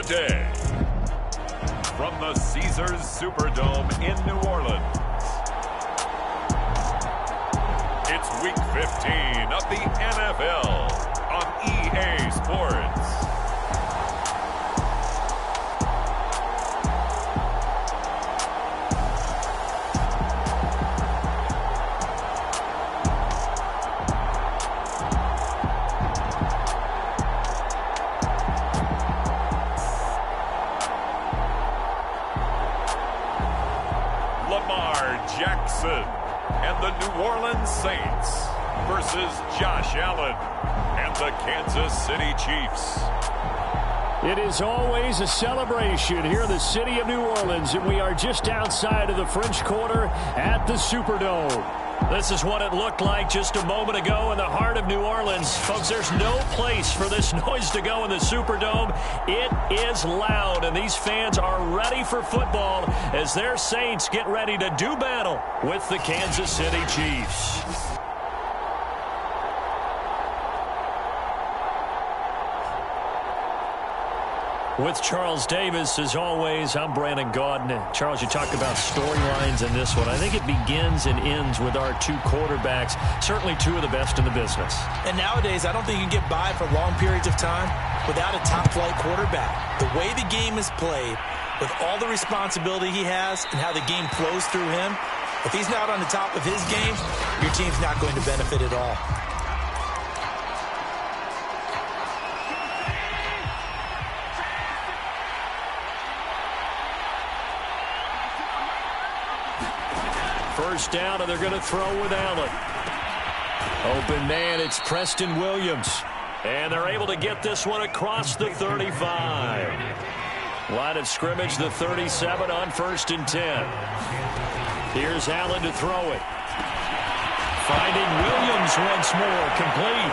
day. From the Caesars Superdome in New Orleans, it's Week 15 of the NFL on EA Sports. Jackson and the New Orleans Saints versus Josh Allen and the Kansas City Chiefs. It is always a celebration here in the city of New Orleans, and we are just outside of the French Quarter at the Superdome. This is what it looked like just a moment ago in the heart of New Orleans. Folks, there's no place for this noise to go in the Superdome. It is loud, and these fans are ready for football as their Saints get ready to do battle with the Kansas City Chiefs. With Charles Davis, as always, I'm Brandon Gaudin. Charles, you talked about storylines in this one. I think it begins and ends with our two quarterbacks, certainly two of the best in the business. And nowadays, I don't think you can get by for long periods of time without a top-flight quarterback. The way the game is played, with all the responsibility he has and how the game flows through him, if he's not on the top of his game, your team's not going to benefit at all. First down, and they're going to throw with Allen. Open man, it's Preston Williams. And they're able to get this one across the 35. Line of scrimmage, the 37 on 1st and 10. Here's Allen to throw it. Finding Williams once more, complete.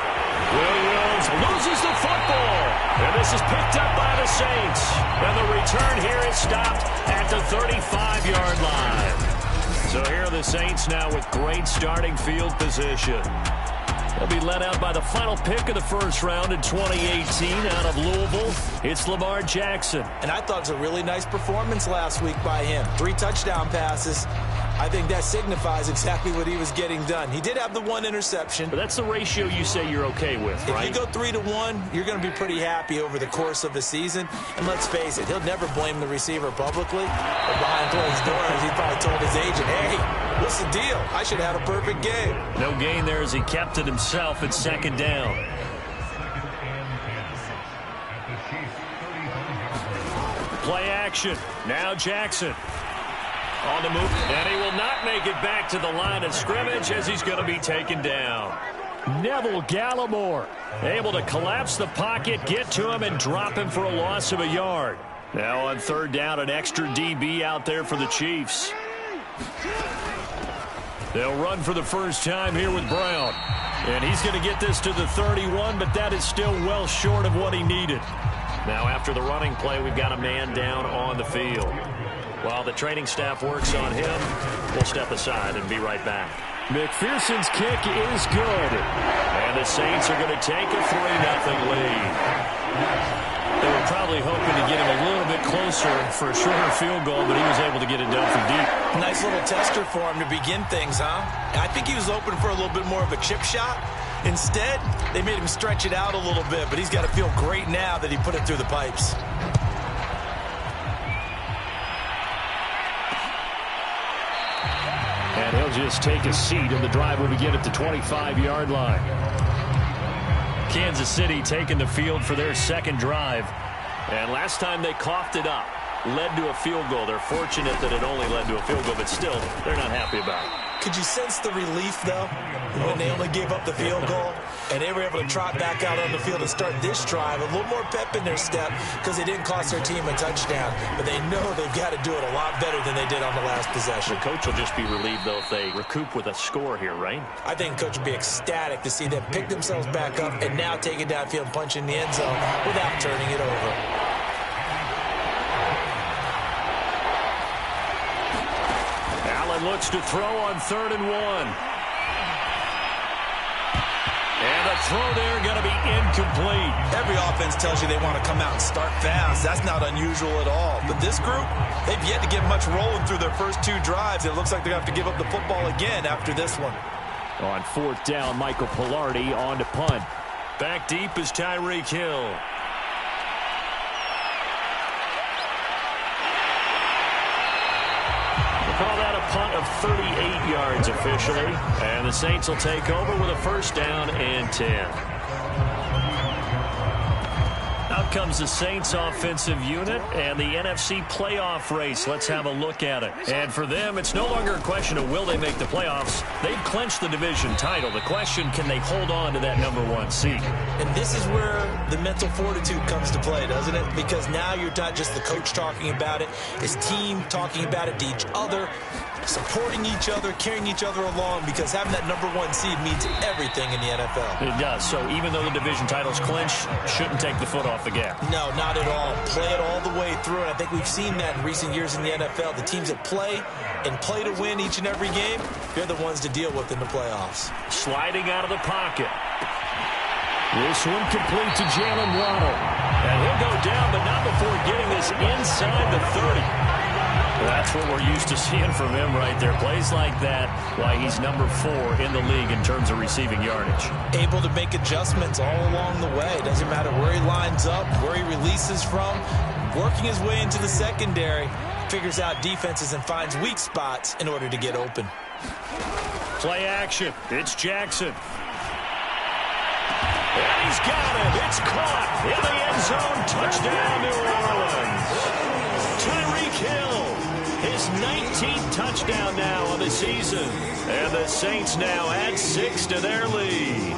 Williams loses the football. And this is picked up by the Saints. And the return here is stopped at the 35-yard line. So here are the Saints now with great starting field position. They'll be led out by the final pick of the first round in 2018 out of Louisville. It's Lamar Jackson. And I thought it was a really nice performance last week by him. 3 touchdown passes. I think that signifies exactly what he was getting done. He did have the 1 interception. But that's the ratio you say you're okay with, right? If you go 3-to-1, you're going to be pretty happy over the course of a season. And let's face it, he'll never blame the receiver publicly. But behind closed doors, he probably told his agent, hey, what's the deal? I should have had a perfect game. No gain there as he kept it himself at 2nd down. Play action. Now Jackson. On the move, and he will not make it back to the line of scrimmage as he's going to be taken down. Neville Gallimore able to collapse the pocket, get to him, and drop him for a loss of a yard. Now on 3rd down, an extra DB out there for the Chiefs. They'll run for the first time here with Brown. And he's going to get this to the 31, but that is still well short of what he needed. Now after the running play, we've got a man down on the field. While the training staff works on him, we'll step aside and be right back. McPherson's kick is good. And the Saints are going to take a 3-0 lead. They were probably hoping to get him a little bit closer for a shorter field goal, but he was able to get it done from deep. Nice little tester for him to begin things, huh? I think he was open for a little bit more of a chip shot. Instead, they made him stretch it out a little bit, but he's got to feel great now that he put it through the pipes. And he'll just take a seat, and the drive will begin at the 25-yard line. Kansas City taking the field for their 2nd drive. And last time they coughed it up, led to a field goal. They're fortunate that it only led to a field goal, but still, they're not happy about it. Could you sense the relief, though, when they only gave up the field goal and they were able to trot back out on the field and start this drive? A little more pep in their step because they didn't cost their team a touchdown. But they know they've got to do it a lot better than they did on the last possession. The coach will just be relieved, though, if they recoup with a score here, right? I think the coach will be ecstatic to see them pick themselves back up and now take it downfield and punch in the end zone without turning it over. Allen looks to throw on 3rd and 1. And the throw there going to be incomplete. Every offense tells you they want to come out and start fast. That's not unusual at all. But this group, they've yet to get much rolling through their first 2 drives. It looks like they're going to have to give up the football again after this one. On 4th down, Michael Pilardi on to punt. Back deep is Tyreek Hill. Call that a punt of 38 yards officially. And the Saints will take over with a 1st down and 10. Out comes the Saints offensive unit and the NFC playoff race. Let's have a look at it. And for them, it's no longer a question of will they make the playoffs. They've clinched the division title. The question, can they hold on to that #1 seed? And this is where the mental fortitude comes to play, doesn't it? Because now you're not just the coach talking about it. It's team talking about it to each other, supporting each other, carrying each other along, because having that #1 seed means everything in the NFL. It does. So even though the division title's clinched, shouldn't take the foot off the gas. No, not at all. Play it all the way through, and I think we've seen that in recent years in the NFL. The teams that play and play to win each and every game, they're the ones to deal with in the playoffs. Sliding out of the pocket. This one complete to Jalen Waddle. And he'll go down, but not before getting this inside the 30. That's what we're used to seeing from him right there. Plays like that, why he's #4 in the league in terms of receiving yardage. Able to make adjustments all along the way. Doesn't matter where he lines up, where he releases from. Working his way into the secondary, figures out defenses and finds weak spots in order to get open. Play action. It's Jackson. And he's got it. It's caught in the end zone. Touchdown, New Orleans. Tyreek Hill, his 19th touchdown now on the season. And the Saints now add 6 to their lead.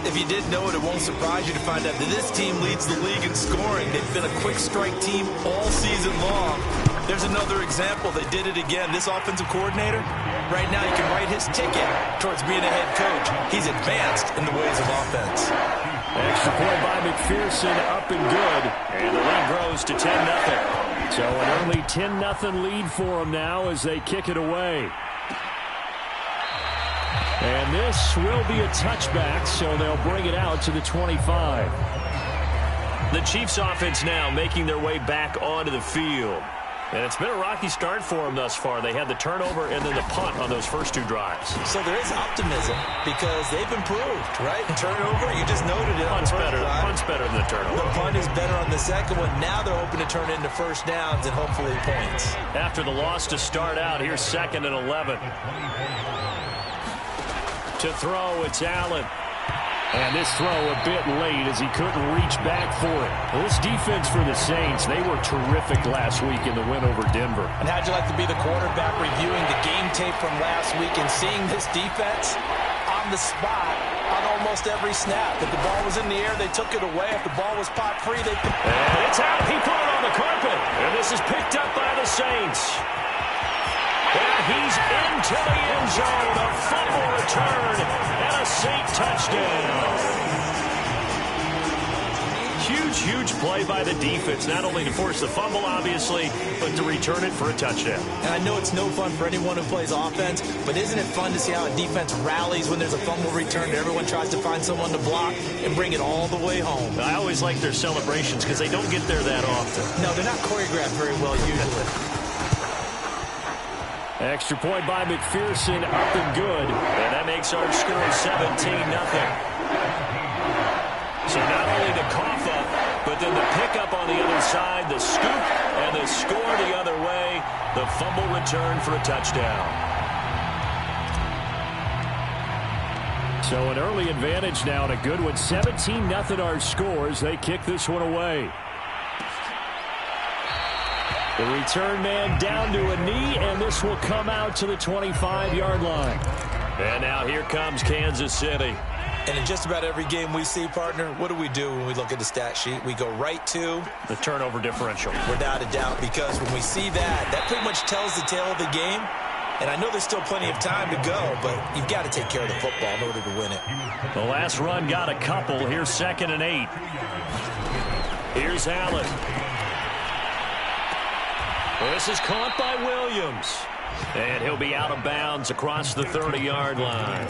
If you didn't know it, it won't surprise you to find out that this team leads the league in scoring. They've been a quick strike team all season long. There's another example. They did it again. This offensive coordinator, right now, you can write his ticket towards being a head coach. He's advanced in the ways of offense. Extra point by McPherson, up and good. And the lead grows to 10-0. So an early 10-0 lead for them now as they kick it away. And this will be a touchback, so they'll bring it out to the 25. The Chiefs offense now making their way back onto the field. And it's been a rocky start for them thus far. They had the turnover and then the punt on those first 2 drives. So there is optimism because they've improved, right? Turnover, you just noted it. Punt's better than the turnover. The punt is better on the second one. Now they're hoping to turn into first downs and hopefully points. After the loss to start out, here's 2nd and 11. To throw, it's Allen. And this throw a bit late as he couldn't reach back for it. Well, this defense for the Saints, they were terrific last week in the win over Denver. And how'd you like to be the quarterback reviewing the game tape from last week and seeing this defense on the spot on almost every snap? If the ball was in the air, they took it away. If the ball was popped free, they... And it's out. He put it on the carpet. And this is picked up by the Saints. And he's into the end zone. A fumble return and a Saint touchdown. Huge play by the defense, not only to force the fumble, obviously, but to return it for a touchdown. And I know it's no fun for anyone who plays offense, but isn't it fun to see how a defense rallies when there's a fumble return? Everyone tries to find someone to block and bring it all the way home. I always like their celebrations because they don't get there that often. No, they're not choreographed very well usually. Extra point by McPherson, up and good. And that makes our score 17-0. So not only the cough up, but then the pickup on the other side, the scoop, and the score the other way. The fumble return for a touchdown. So an early advantage now and a good one. 17-0 our scores. They kick this one away. The return man down to a knee, and this will come out to the 25-yard line. And now here comes Kansas City. And in just about every game we see, partner, what do we do when we look at the stat sheet? We go right to the turnover differential. Without a doubt, because when we see that, that pretty much tells the tale of the game. And I know there's still plenty of time to go, but you've got to take care of the football in order to win it. The last run got a couple. Here's 2nd and 8. Here's Allen. This is caught by Williams. And he'll be out of bounds across the 30-yard line.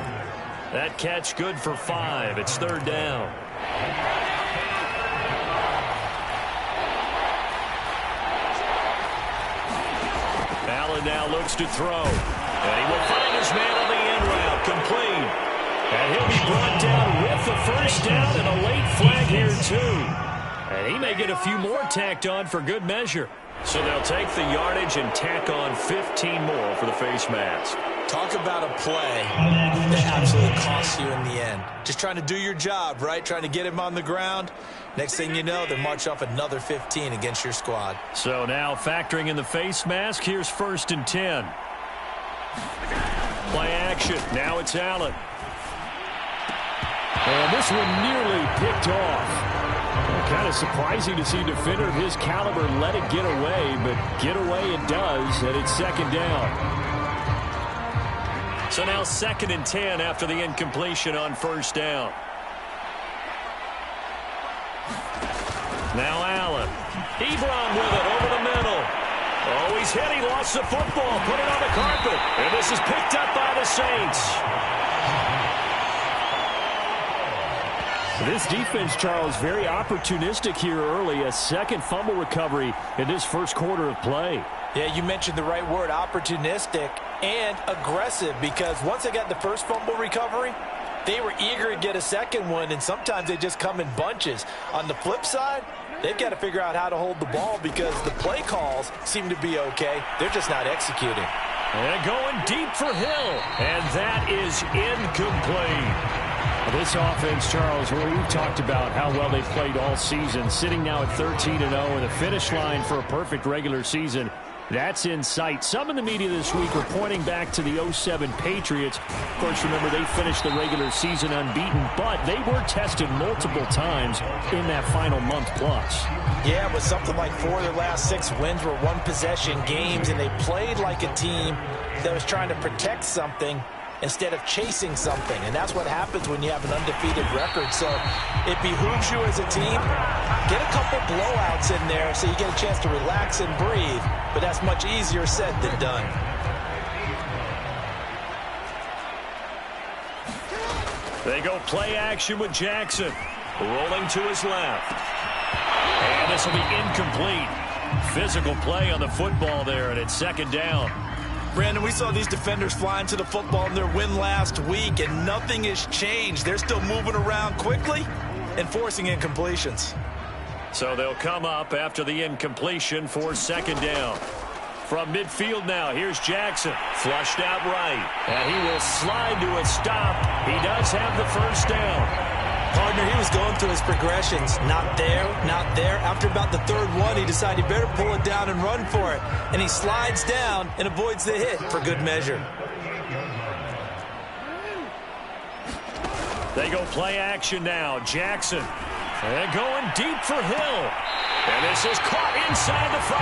That catch good for 5. It's third down. Allen now looks to throw. And he will find his man on the end route. Complete. And he'll be brought down with the first down and a late flag here, too. And he may get a few more tacked on for good measure. So they'll take the yardage and tack on 15 more for the face mask. Talk about a play that absolutely costs you in the end. Just trying to do your job, right? Trying to get him on the ground. Next thing you know, they march off another 15 against your squad. So now factoring in the face mask, here's 1st and 10. Play action. Now it's Allen. And this one nearly picked off. Kind of surprising to see a defender of his caliber let it get away, but get away it does, and it's 2nd down. So now 2nd and 10 after the incompletion on 1st down. Now Allen. Ebron with it over the middle. Oh, he's hit. He lost the football. Put it on the carpet. And this is picked up by the Saints. This defense, Charles, very opportunistic here early. A second fumble recovery in this first quarter of play. Yeah, you mentioned the right word, opportunistic and aggressive, because once they got the first fumble recovery, they were eager to get a second one, and sometimes they just come in bunches. On the flip side, they've got to figure out how to hold the ball because the play calls seem to be okay. They're just not executing. And going deep for Hill, and that is incomplete. This offense, Charles, where we've talked about how well they've played all season, sitting now at 13-0 and the finish line for a perfect regular season, that's in sight. Some in the media this week are pointing back to the 07 Patriots. Of course, remember, they finished the regular season unbeaten, but they were tested multiple times in that final month plus. Yeah, but something like 4 of their last 6 wins were one-possession games, and they played like a team that was trying to protect something instead of chasing something. And that's what happens when you have an undefeated record. So it behooves you as a team, get a couple blowouts in there so you get a chance to relax and breathe. But that's much easier said than done. They go play action with Jackson. Rolling to his left. And this will be incomplete. Physical play on the football there, and it's 2nd down. Brandon, we saw these defenders flying to the football in their win last week, and nothing has changed. They're still moving around quickly and forcing incompletions. So they'll come up after the incompletion for 2nd down. From midfield now, here's Jackson. Flushed out right. And he will slide to a stop. He does have the first down. Partner, he was going through his progressions. Not there, not there. After about the 3rd one, he decided he better pull it down and run for it. And he slides down and avoids the hit for good measure. They go play action now. Jackson. And going deep for Hill. And this is caught inside the 5.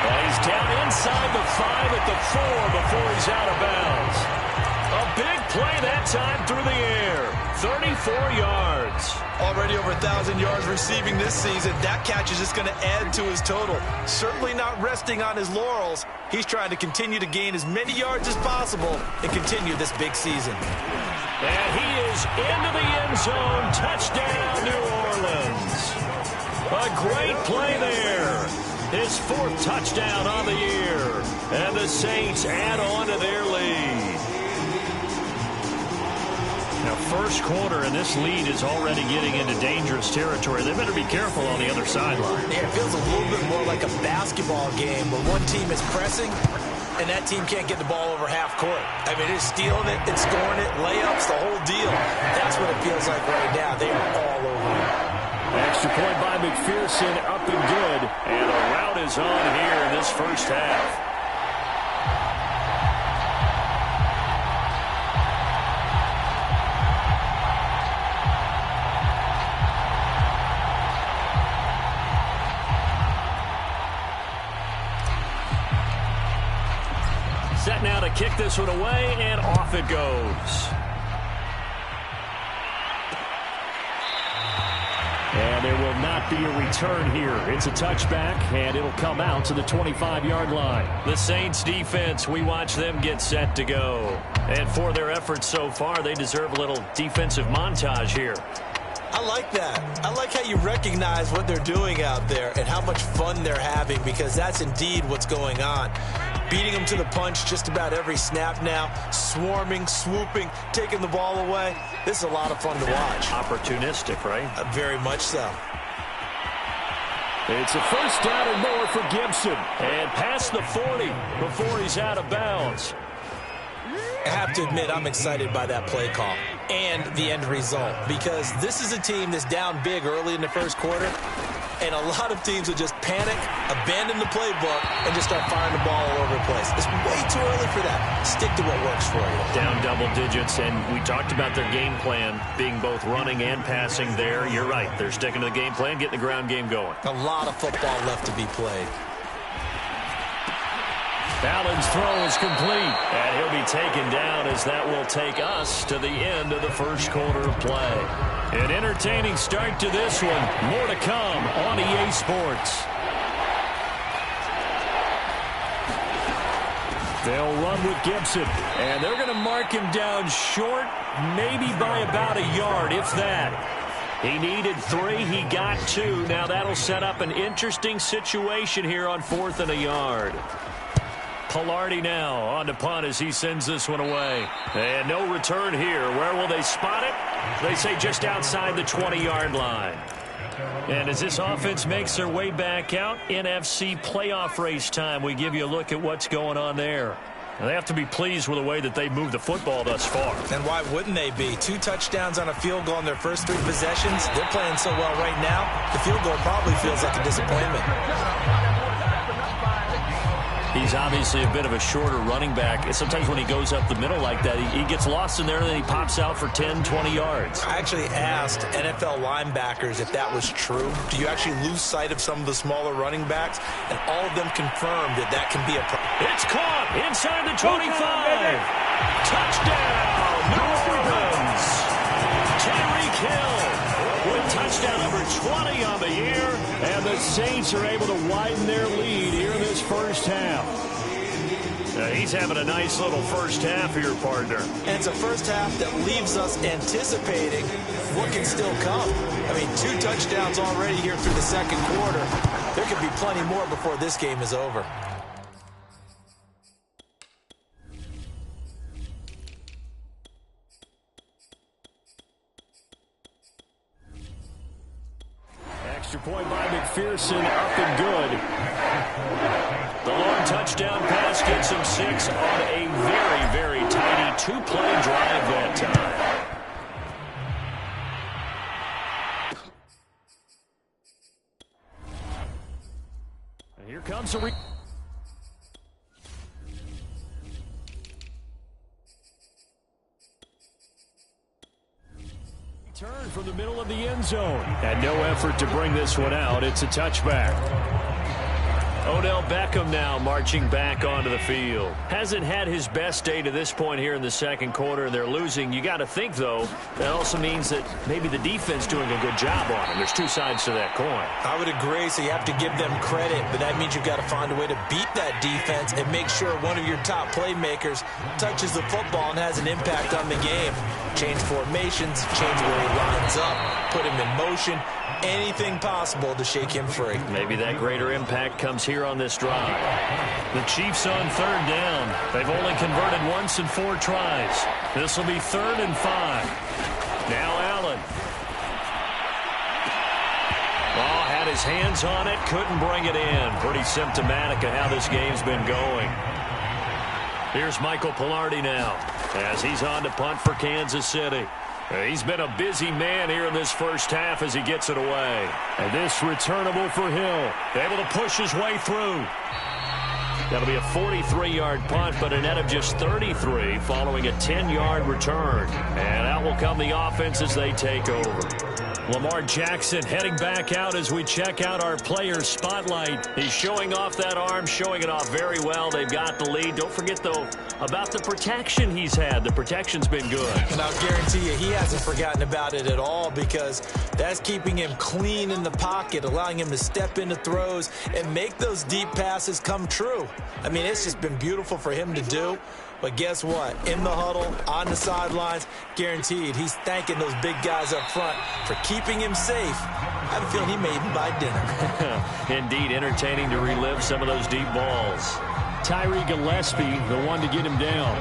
And he's down inside the 5 at the 4 before he's out of bounds. A big play that time through the air. 34 yards. Already over 1,000 yards receiving this season. That catch is just going to add to his total. Certainly not resting on his laurels. He's trying to continue to gain as many yards as possible and continue this big season. And he is into the end zone. Touchdown, New Orleans. A great play there. His 4th touchdown on the year. And the Saints add on to their lead. Now, first quarter, and this lead is already getting into dangerous territory. They better be careful on the other sideline. Yeah, it feels a little bit more like a basketball game where one team is pressing and that team can't get the ball over half court. I mean, it's stealing it, it's scoring it, layups, the whole deal. That's what it feels like right now. They are all over it. Extra point by McPherson, up and good. And a rout is on here in this first half. Set now to kick this one away, and off it goes. And there will not not be a return here. It's a touchback, and it'll come out to the 25-yard line. The Saints defense, we watch them get set to go. And for their efforts so far, they deserve a little defensive montage here. I like that. I like how you recognize what they're doing out there and how much fun they're having, because that's indeed what's going on. Beating them to the punch just about every snap now, swarming, swooping, taking the ball away. This is a lot of fun to watch. Opportunistic, right? Very much so. It's a first down and more for Gibson. And past the 40 before he's out of bounds. I have to admit, I'm excited by that play call and the end result, because this is a team that's down big early in the first quarter, and a lot of teams will just panic, abandon the playbook, and just start firing the ball all over the place. It's way too early for that. Stick to what works for you. Down double digits, and we talked about their game plan being both running and passing there. You're right. They're sticking to the game plan, getting the ground game going. A lot of football left to be played. Allen's throw is complete. And he'll be taken down, as that will take us to the end of the first quarter of play. An entertaining start to this one. More to come on EA Sports. They'll run with Gibson, and they're going to mark him down short, maybe by about a yard, if that. He needed 3. He got 2. Now that'll set up an interesting situation here on 4th and a yard. Pilardi now on to punt as he sends this one away. And no return here. Where will they spot it? They say just outside the 20-yard line. And as this offense makes their way back out, NFC playoff race time, we give you a look at what's going on there. Now, they have to be pleased with the way that they've moved the football thus far. And why wouldn't they be? 2 touchdowns on a field goal in their first 3 possessions. They're playing so well right now, the field goal probably feels like a disappointment. He's obviously a bit of a shorter running back. Sometimes when he goes up the middle like that, he gets lost in there, and then he pops out for 10, 20 yards. I actually asked NFL linebackers if that was true. Do you actually lose sight of some of the smaller running backs? And all of them confirmed that that can be a problem. It's caught inside the 25. Touchdown, New Orleans. Tyreek Hill with touchdown number 20 on the year. And the Saints are able to widen their lead here in this first half. He's having a nice little first half here, partner. And it's a first half that leaves us anticipating what can still come. I mean, 2 touchdowns already here through the second quarter. There could be plenty more before this game is over. Extra point by McPherson, up and good. The long touchdown pass gets him 6 on a very, very tidy 2-play drive that time. And here comes a turn from the middle of the end zone. And no effort to bring this one out. It's a touchback. Odell Beckham now marching back onto the field. Hasn't had his best day to this point here in the second quarter, and they're losing. You got to think, though, that also means that maybe the defense doing a good job on him. There's 2 sides to that coin. I would agree, so you have to give them credit, but that means you've got to find a way to beat that defense and make sure one of your top playmakers touches the football and has an impact on the game. Change formations, change where he lines up, put him in motion, anything possible to shake him free. Maybe that greater impact comes here on this drive. The Chiefs on 3rd down. They've only converted once in 4 tries. This will be 3rd and 5. Now Allen. Oh, had his hands on it, couldn't bring it in. Pretty symptomatic of how this game's been going. Here's Michael Pilardi now as he's on to punt for Kansas City. He's been a busy man here in this first half as he gets it away. And this returnable for Hill. Able to push his way through. That'll be a 43-yard punt, but a net of just 33 following a 10-yard return. And out will come the offense as they take over. Lamar Jackson heading back out as we check out our player spotlight. He's showing off that arm, showing it off very well. They've got the lead. Don't forget, though, about the protection he's had. The protection's been good. And I'll guarantee you he hasn't forgotten about it at all, because that's keeping him clean in the pocket, allowing him to step into throws and make those deep passes come true. I mean, it's just been beautiful for him to do. But guess what? In the huddle, on the sidelines, guaranteed he's thanking those big guys up front for keeping him safe. I have a feeling he may even buy dinner. Indeed, entertaining to relive some of those deep balls. Tyree Gillespie, the one to get him down.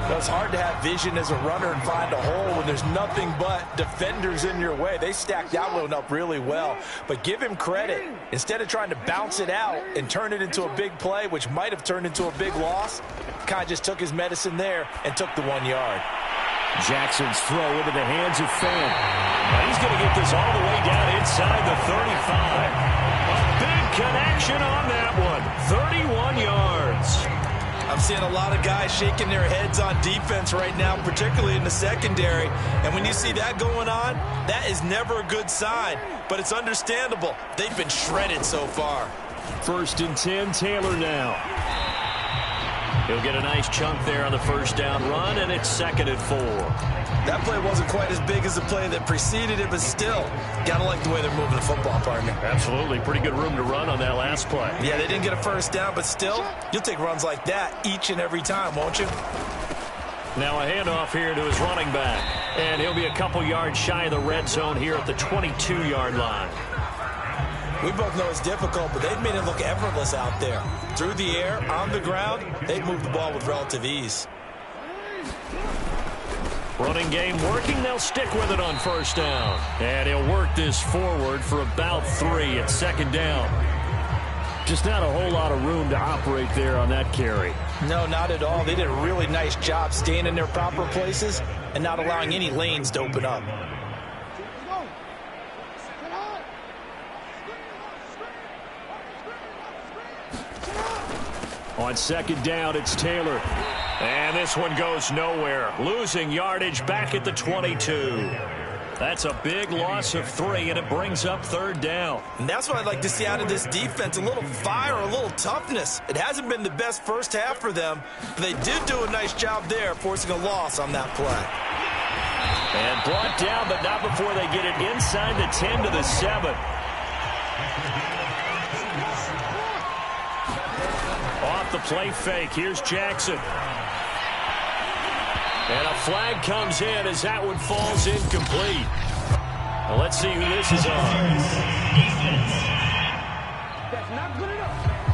It's hard to have vision as a runner and find a hole when there's nothing but defenders in your way. They stacked that one up really well. But give him credit. Instead of trying to bounce it out and turn it into a big play, which might have turned into a big loss, kind of just took his medicine there and took the 1 yard. Jackson's throw into the hands of Fan. He's going to get this all the way down inside the 35. A big connection on that one. 31 yards. I'm seeing a lot of guys shaking their heads on defense right now, particularly in the secondary. And when you see that going on, that is never a good sign. But it's understandable. They've been shredded so far. 1st and 10, Taylor now. He'll get a nice chunk there on the first down run, and it's 2nd and 4. That play wasn't quite as big as the play that preceded it, but still, got to like the way they're moving the football, partner. Absolutely. Pretty good room to run on that last play. Yeah, they didn't get a first down, but still, you'll take runs like that each and every time, won't you? Now a handoff here to his running back, and he'll be a couple yards shy of the red zone here at the 22-yard line. We both know it's difficult, but they've made it look effortless out there. Through the air, on the ground, they've moved the ball with relative ease. Running game working. They'll stick with it on first down. And he'll work this forward for about 3 at 2nd down. Just not a whole lot of room to operate there on that carry. No, not at all. They did a really nice job staying in their proper places and not allowing any lanes to open up. On 2nd down, it's Taylor. And this one goes nowhere. Losing yardage back at the 22. That's a big loss of 3, and it brings up 3rd down. And that's what I'd like to see out of this defense, a little fire, a little toughness. It hasn't been the best first half for them, but they did do a nice job there, forcing a loss on that play. And brought down, but not before they get it inside the 10 to the 7. Off the play fake, here's Jackson. And a flag comes in as that one falls incomplete. Well, let's see who this is on.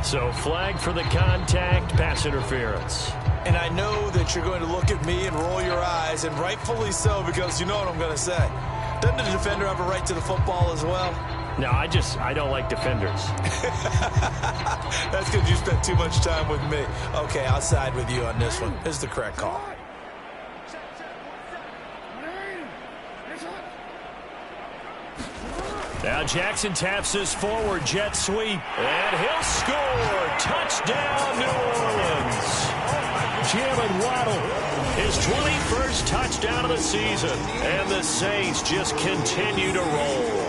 So flag for the contact, pass interference. And I know that you're going to look at me and roll your eyes, and rightfully so, because you know what I'm going to say. Doesn't the defender have a right to the football as well? No, I don't like defenders. That's because you spent too much time with me. Okay, I'll side with you on this one. This is the correct call. Now Jackson taps his forward jet sweep, and he'll score. Touchdown, New Orleans. Jalen Waddle, his 21st touchdown of the season, and the Saints just continue to roll.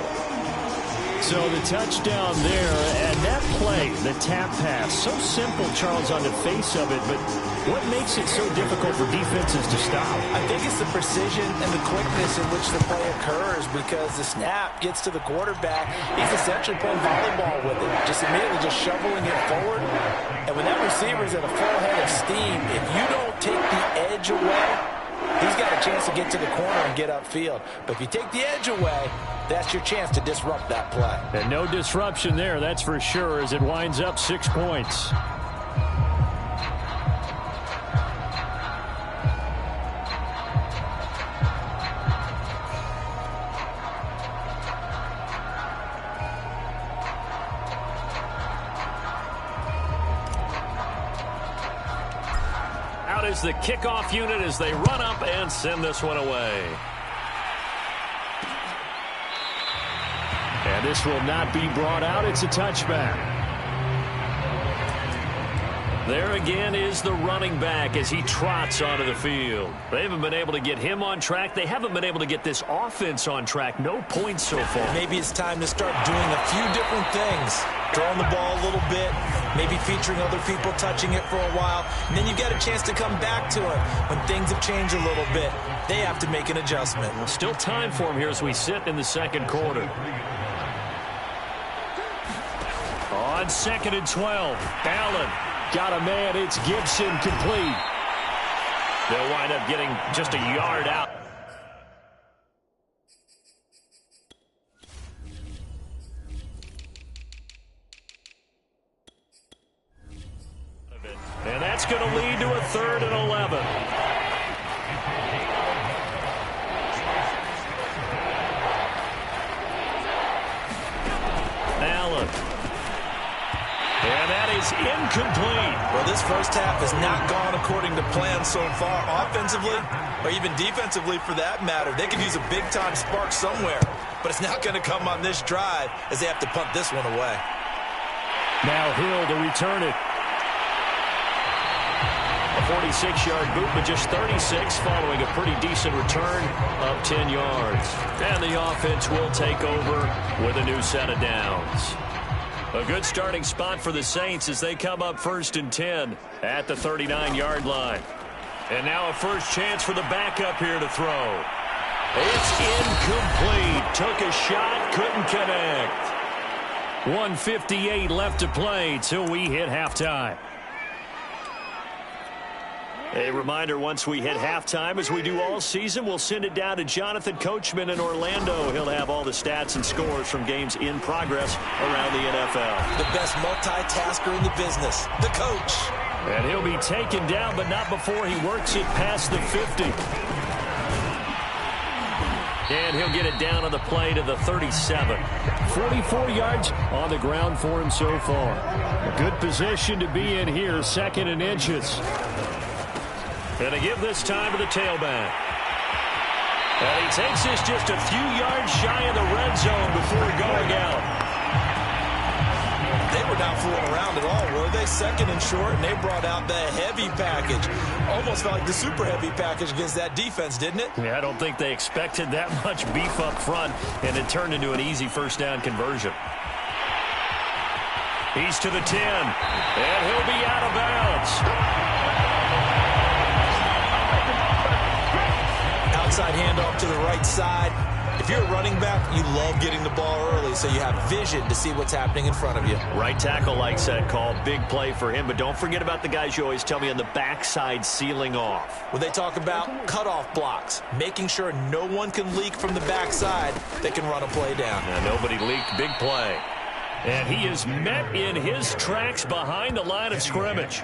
So the touchdown there, and that play, the tap pass, so simple, Charles, on the face of it, but what makes it so difficult for defenses to stop? I think it's the precision and the quickness in which the play occurs, because the snap gets to the quarterback. He's essentially playing volleyball with it, just immediately just shoveling it forward. And when that receiver's at a full head of steam, if you don't take the edge away, he's got a chance to get to the corner and get upfield. But if you take the edge away, that's your chance to disrupt that play. And no disruption there, that's for sure, as it winds up 6 points. Out is the kickoff unit as they run up and send this one away. And this will not be brought out. It's a touchback. There again is the running back as he trots onto the field. They haven't been able to get him on track. They haven't been able to get this offense on track. No points so far. Maybe it's time to start doing a few different things. Throwing the ball a little bit, maybe featuring other people touching it for a while, and then you get a chance to come back to it when things have changed a little bit. They have to make an adjustment. Still time for him here as we sit in the second quarter. On 2nd and 12, Allen got a man. It's Gibson complete. They'll wind up getting just a yard out. And that's going to lead to a 3rd and 11. Allen. And that is incomplete. Well, this first half has not gone according to plan so far, offensively or even defensively for that matter. They could use a big-time spark somewhere, but it's not going to come on this drive as they have to punt this one away. Now Hill to return it. A 46-yard boot, but just 36 following a pretty decent return of 10 yards. And the offense will take over with a new set of downs. A good starting spot for the Saints as they come up 1st and 10 at the 39-yard line. And now a first chance for the backup here to throw. It's incomplete. Took a shot, couldn't connect. 1:58 left to play till we hit halftime. A reminder, once we hit halftime, as we do all season, we'll send it down to Jonathan Coachman in Orlando. He'll have all the stats and scores from games in progress around the NFL. The best multitasker in the business, the coach. And he'll be taken down, but not before he works it past the 50. And he'll get it down on the play to the 37. 44 yards on the ground for him so far. A good position to be in here, 2nd and inches. And they give this time to the tailback. And he takes this just a few yards shy of the red zone before going out. They were not fooling around at all, were they? 2nd and short, and they brought out the heavy package. Almost felt like the super heavy package against that defense, didn't it? Yeah, I don't think they expected that much beef up front, and it turned into an easy first down conversion. He's to the 10, and he'll be out of bounds. Outside handoff to the right side. If you're a running back, you love getting the ball early so you have vision to see what's happening in front of you. Right tackle likes that call. Big play for him, but don't forget about the guys you always tell me on the backside sealing off. When they talk about cutoff blocks, making sure no one can leak from the backside, they can run a play down. Now, nobody leaked. Big play. And he is met in his tracks behind the line of scrimmage.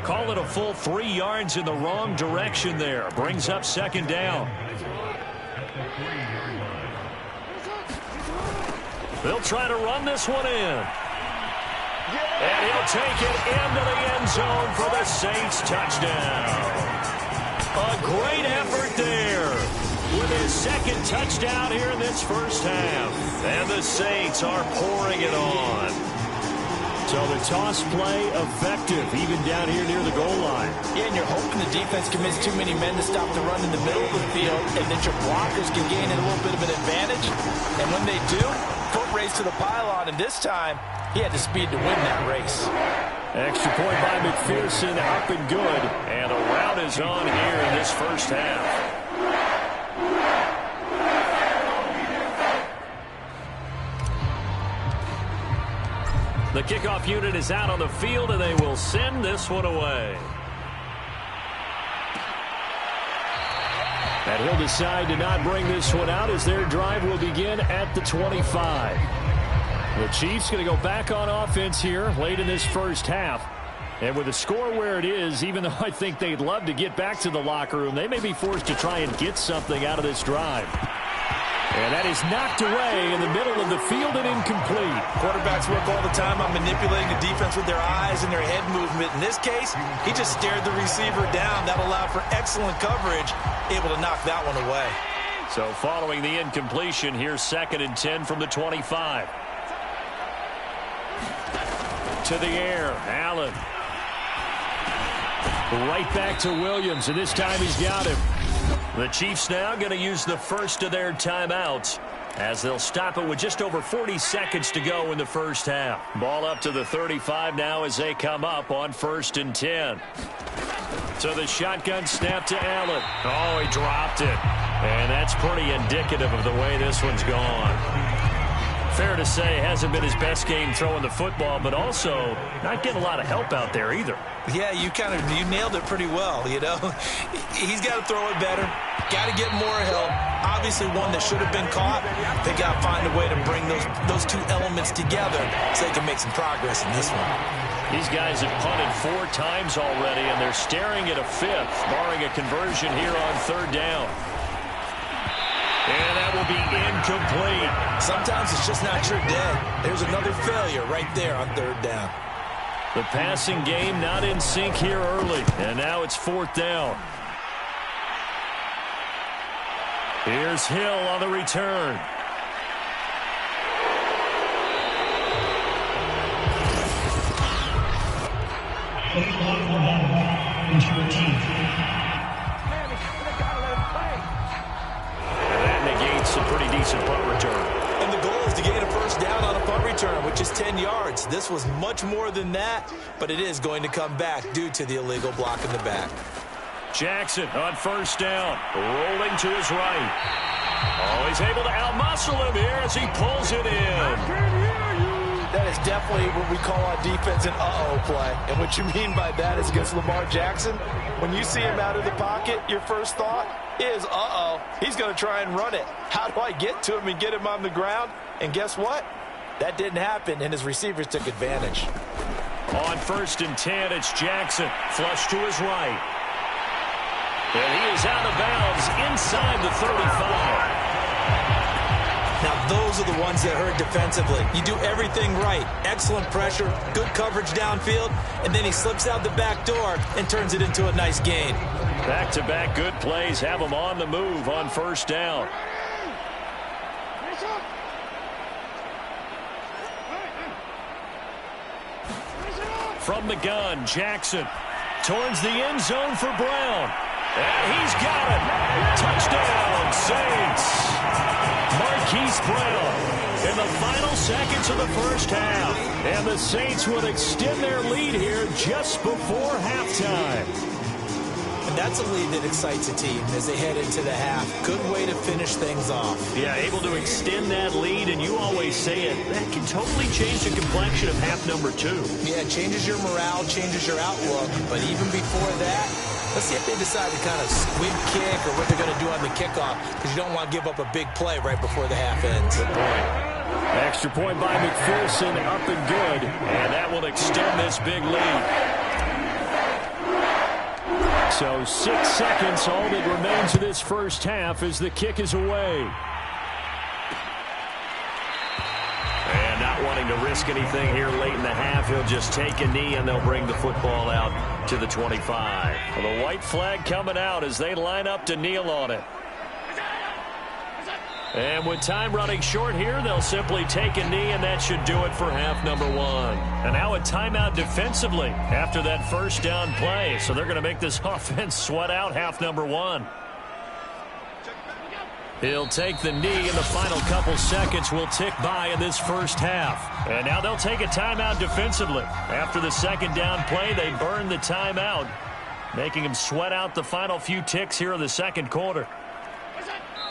Call it a full 3 yards in the wrong direction there. Brings up 2nd down. They'll try to run this one in. And he'll take it into the end zone for the Saints touchdown. A great effort there with his 2nd touchdown here in this first half. And the Saints are pouring it on. So the toss play effective, even down here near the goal line. Yeah, and you're hoping the defense commits too many men to stop the run in the middle of the field, and that your blockers can gain a little bit of an advantage. And when they do, foot race to the pylon, and this time, he had the speed to win that race. Extra point by McPherson, up and good. And a rout is on here in this first half. The kickoff unit is out on the field, and they will send this one away. And he'll decide to not bring this one out as their drive will begin at the 25. The Chiefs going to go back on offense here late in this first half. And with the score where it is, even though I think they'd love to get back to the locker room, they may be forced to try and get something out of this drive. And that is knocked away in the middle of the field and incomplete. Quarterbacks work all the time on manipulating the defense with their eyes and their head movement. In this case, he just stared the receiver down. That allowed for excellent coverage, able to knock that one away. So following the incompletion, here's 2nd and 10 from the 25. To the air, Allen. Right back to Williams, and this time he's got him. The Chiefs now going to use the first of their timeouts as they'll stop it with just over 40 seconds to go in the first half. Ball up to the 35 now as they come up on 1st and 10. So the shotgun snap to Allen. Oh, he dropped it. And that's pretty indicative of the way this one's gone. Fair to say, hasn't been his best game throwing the football, but also not getting a lot of help out there either. Yeah, you nailed it pretty well, you know. He's got to throw it better. Got to get more help. Obviously one that should have been caught. They got to find a way to bring those two elements together so they can make some progress in this one. These guys have punted 4 times already, and they're staring at a 5th, barring a conversion here on 3rd down. And that will be incomplete. Sometimes it's just not your day. There's another failure right there on 3rd down. The passing game not in sync here early. And now it's 4th down. Here's Hill on the return. A pretty decent punt return. And the goal is to gain a 1st down on a punt return, which is 10 yards. This was much more than that, but it is going to come back due to the illegal block in the back. Jackson on 1st down, rolling to his right. Oh, he's able to outmuscle him here as he pulls it in. That is definitely what we call on defense an uh-oh play. And what you mean by that is against Lamar Jackson, when you see him out of the pocket, your first thought is, uh-oh, he's going to try and run it. How do I get to him and get him on the ground? And guess what? That didn't happen, and his receivers took advantage. On 1st and 10, it's Jackson, flush to his right. And he is out of bounds inside the 35. Now, those are the ones that hurt defensively. You do everything right. Excellent pressure, good coverage downfield, and then he slips out the back door and turns it into a nice gain. Back-to-back good plays have him on the move on 1st down. From the gun, Jackson towards the end zone for Brown. And he's got it. Touchdown, Saints. Marquise Brown in the final seconds of the first half. And the Saints would extend their lead here just before halftime. And that's a lead that excites a team as they head into the half. Good way to finish things off. Yeah, able to extend that lead, and you always say it, that can totally change the complexion of half number 2. Yeah, it changes your morale, changes your outlook. But even before that, let's see if they decide to kind of squib kick or what they're going to do on the kickoff, because you don't want to give up a big play right before the half ends. Good point. Extra point by McPherson, up and good. And that will extend this big lead. So 6 seconds, all that remains of this first half as the kick is away. And not wanting to risk anything here late in the half, he'll just take a knee and they'll bring the football out to the 25. Well, the white flag coming out as they line up to kneel on it. And with time running short here, they'll simply take a knee, and that should do it for half number 1. And now a timeout defensively after that first down play. So they're going to make this offense sweat out half number 1. He'll take the knee, and the final couple seconds will tick by in this first half. And now they'll take a timeout defensively. After the second down play, they burn the timeout, making him sweat out the final few ticks here in the second quarter.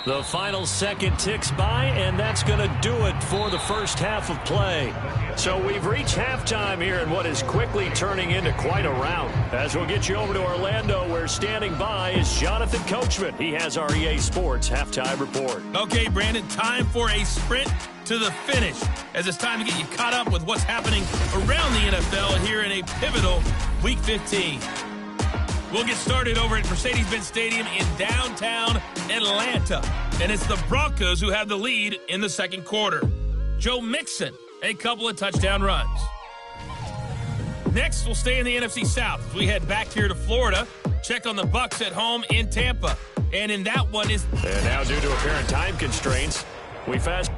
The final second ticks by, and that's going to do it for the first half of play. So we've reached halftime here in what is quickly turning into quite a rout. As we'll get you over to Orlando, where standing by is Jonathan Coachman. He has our EA Sports Halftime Report. Okay, Brandon, time for a sprint to the finish, as it's time to get you caught up with what's happening around the NFL here in a pivotal Week 15. We'll get started over at Mercedes-Benz Stadium in downtown Atlanta. And it's the Broncos who have the lead in the second quarter. Joe Mixon, a couple of touchdown runs. Next, we'll stay in the NFC South. We head back here to Florida, check on the Bucs at home in Tampa. And in that one is... And now, due to apparent time constraints, we fast...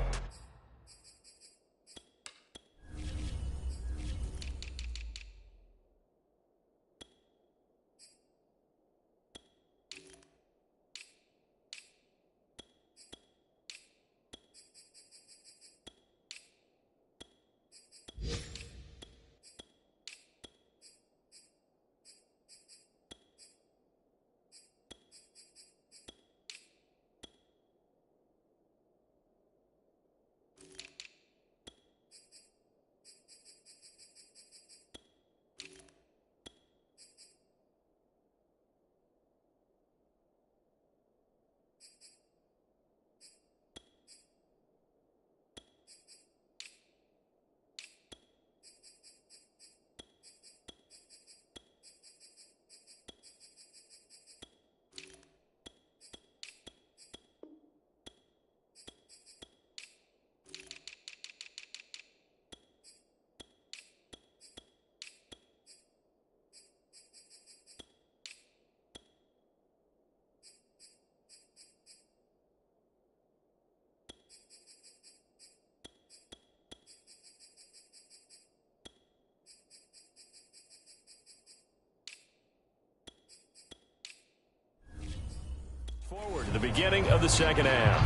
The beginning of the second half.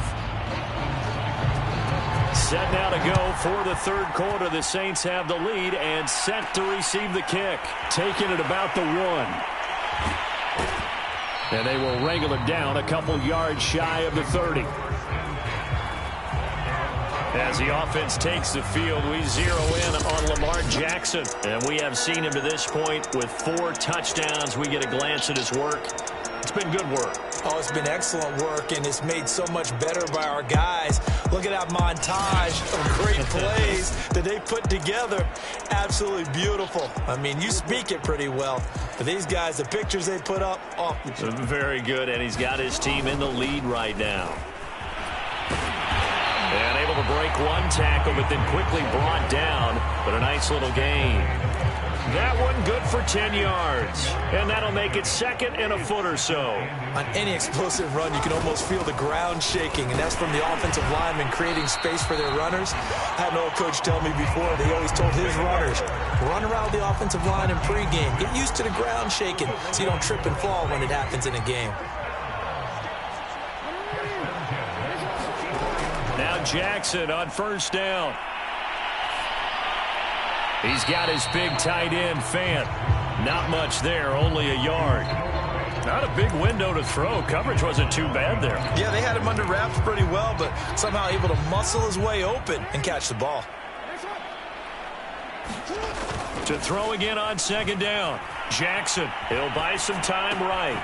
Set now to go for the third quarter. The Saints have the lead and set to receive the kick. Taking it about the 1. And they will wrangle it down a couple yards shy of the 30. As the offense takes the field, we zero in on Lamar Jackson. And we have seen him to this point with 4 touchdowns. We get a glance at his work. It's been good work. Oh, it's been excellent work, and it's made so much better by our guys. Look at that montage of great plays that they put together. Absolutely beautiful. I mean, you speak it pretty well. But these guys, the pictures they put up, oh. Very good, and he's got his team in the lead right now. And able to break 1 tackle, but then quickly brought down. But a nice little gain. That one good for 10 yards. And that'll make it second and a foot or so. On any explosive run, you can almost feel the ground shaking, and that's from the offensive linemen creating space for their runners. I had an old coach tell me before, they always told his runners, run around the offensive line in pregame. Get used to the ground shaking so you don't trip and fall when it happens in a game. Now Jackson on first down. He's got his big tight end, Fant. Not much there, only a yard. Not a big window to throw. Coverage wasn't too bad there. Yeah, they had him under wraps pretty well, but somehow able to muscle his way open and catch the ball. To throw again on second down. Jackson, he'll buy some time right.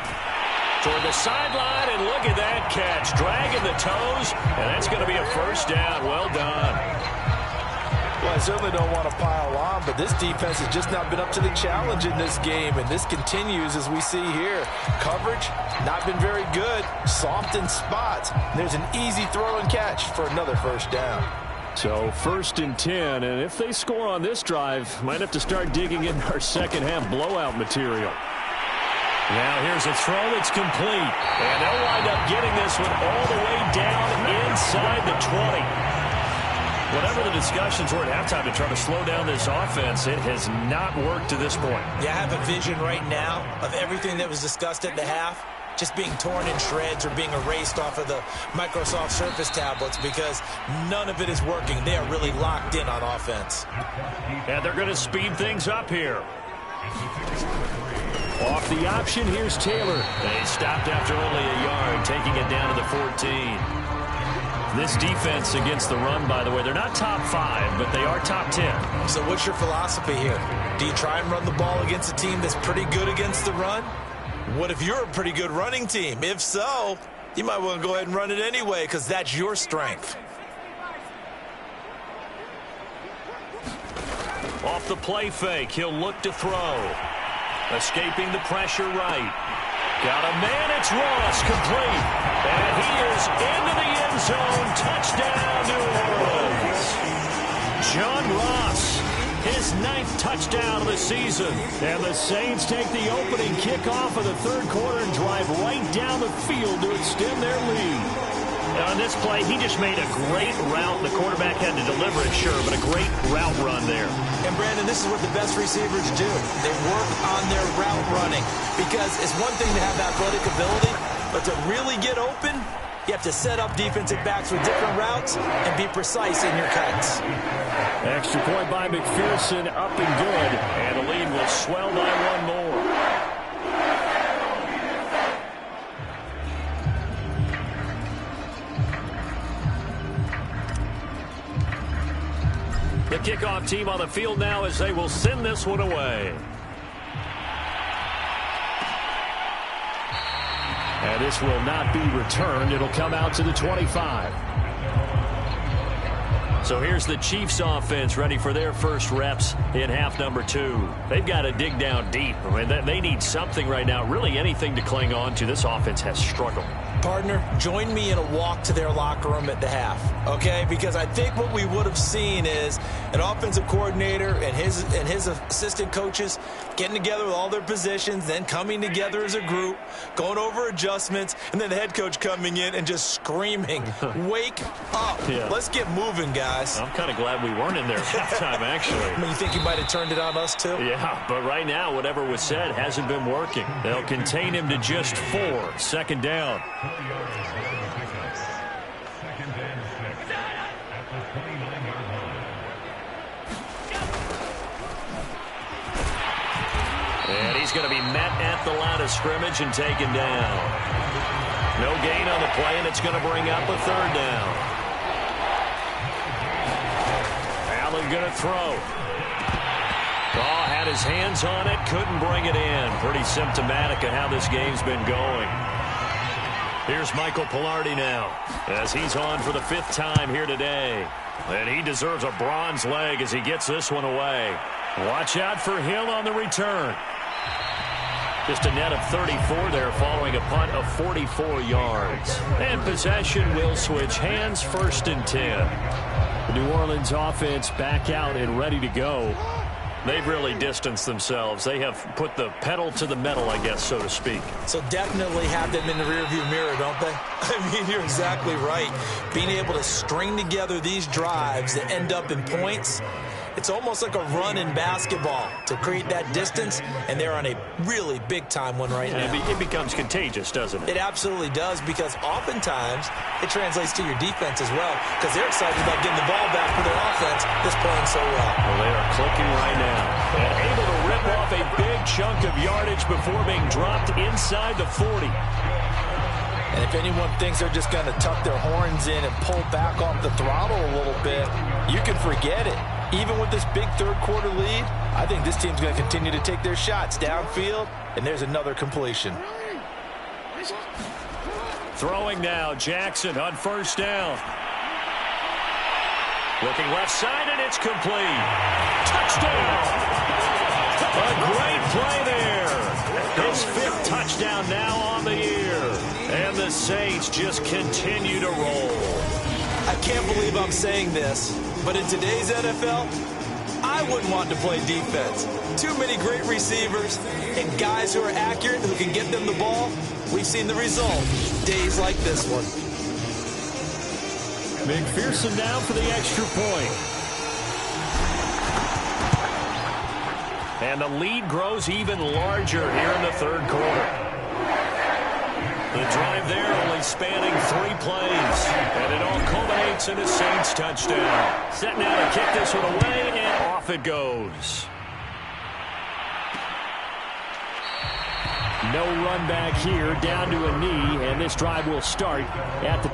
Toward the sideline, and look at that catch. Dragging the toes, and that's going to be a first down. Well done. Well, I certainly don't want to pile on, but this defense has just not been up to the challenge in this game, and this continues as we see here. Coverage, not been very good. Soft in spots. There's an easy throw and catch for another first down. So 1st and 10, and if they score on this drive, might have to start digging in our second half blowout material. Now here's a throw that's complete, and they'll wind up getting this one all the way down inside the 20. Whatever the discussions were at halftime to try to slow down this offense, it has not worked to this point. Yeah, I have a vision right now of everything that was discussed at the half just being torn in shreds or being erased off of the Microsoft Surface tablets because none of it is working. They are really locked in on offense. And they're going to speed things up here. Off the option, here's Taylor. They stopped after only a yard, taking it down to the 14. This defense against the run, by the way, they're not top 5, but they are top 10. So what's your philosophy here? Do you try and run the ball against a team that's pretty good against the run? What if you're a pretty good running team? If so, you might want to go ahead and run it anyway because that's your strength. Off the play fake, he'll look to throw. Escaping the pressure right. Got a man, it's Ross, complete. And he is into the end zone. Touchdown, New Orleans. John Ross, his 9th touchdown of the season. And the Saints take the opening kickoff of the third quarter and drive right down the field to extend their lead. On this play, he just made a great route. The quarterback had to deliver it, sure, but a great route run there. And, Brandon, this is what the best receivers do. They work on their route running because it's one thing to have athletic ability, but to really get open, you have to set up defensive backs with different routes and be precise in your cuts. Extra point by McPherson, up and good. And the lead will swell by 1 more. The kickoff team on the field now as they will send this one away. And this will not be returned. It'll come out to the 25. So here's the Chiefs offense ready for their first reps in half number 2. They've got to dig down deep. I mean, they need something right now, really anything to cling on to. This offense has struggled. Partner, join me in a walk to their locker room at the half, okay? Because I think what we would have seen is an offensive coordinator and his assistant coaches getting together with all their positions, then coming together as a group, going over adjustments, and then the head coach coming in and just screaming, wake up. Yeah. Let's get moving, guys. I'm kind of glad we weren't in there at halftime, actually. I mean, you think you might have turned it on us, too? Yeah, but right now, whatever was said hasn't been working. They'll contain him to just 4. Second down. And he's going to be met at the line of scrimmage and taken down. No gain on the play, and it's going to bring up a third down. Allen going to throw. Had his hands on it, couldn't bring it in. Pretty symptomatic of how this game's been going. Here's Michael Pilardi now, as he's on for the 5th time here today. And he deserves a bronze leg as he gets this one away. Watch out for Hill on the return. Just a net of 34 there following a punt of 44 yards. And possession will switch hands, 1st and 10. The New Orleans offense back out and ready to go. They've really distanced themselves. They have put the pedal to the metal, I guess, so to speak. So definitely have them in the rearview mirror, don't they? I mean, you're exactly right. Being able to string together these drives that end up in points, it's almost like a run in basketball to create that distance, and they're on a really big-time one right now. It becomes contagious, doesn't it? It absolutely does, because oftentimes it translates to your defense as well, because they're excited about getting the ball back for their offense that's playing so well. Well, they are clicking right now. And able to rip off a big chunk of yardage before being dropped inside the 40. And if anyone thinks they're just going to tuck their horns in and pull back off the throttle a little bit, you can forget it. Even with this big third-quarter lead, I think this team's going to continue to take their shots downfield, and there's another completion. Throwing now, Jackson on 1st down. Looking left side, and it's complete. Touchdown! A great play there. His 5th touchdown now on the year. And the Saints just continue to roll. I can't believe I'm saying this, but in today's NFL, I wouldn't want to play defense. Too many great receivers and guys who are accurate, who can get them the ball. We've seen the result. Days like this one. McPherson down for the extra point. And the lead grows even larger here in the 3rd quarter. The drive there only spanning 3 plays. And it all culminates in a Saints touchdown. Set now to kick this one away, and off it goes. No run back here, down to a knee, and this drive will start at the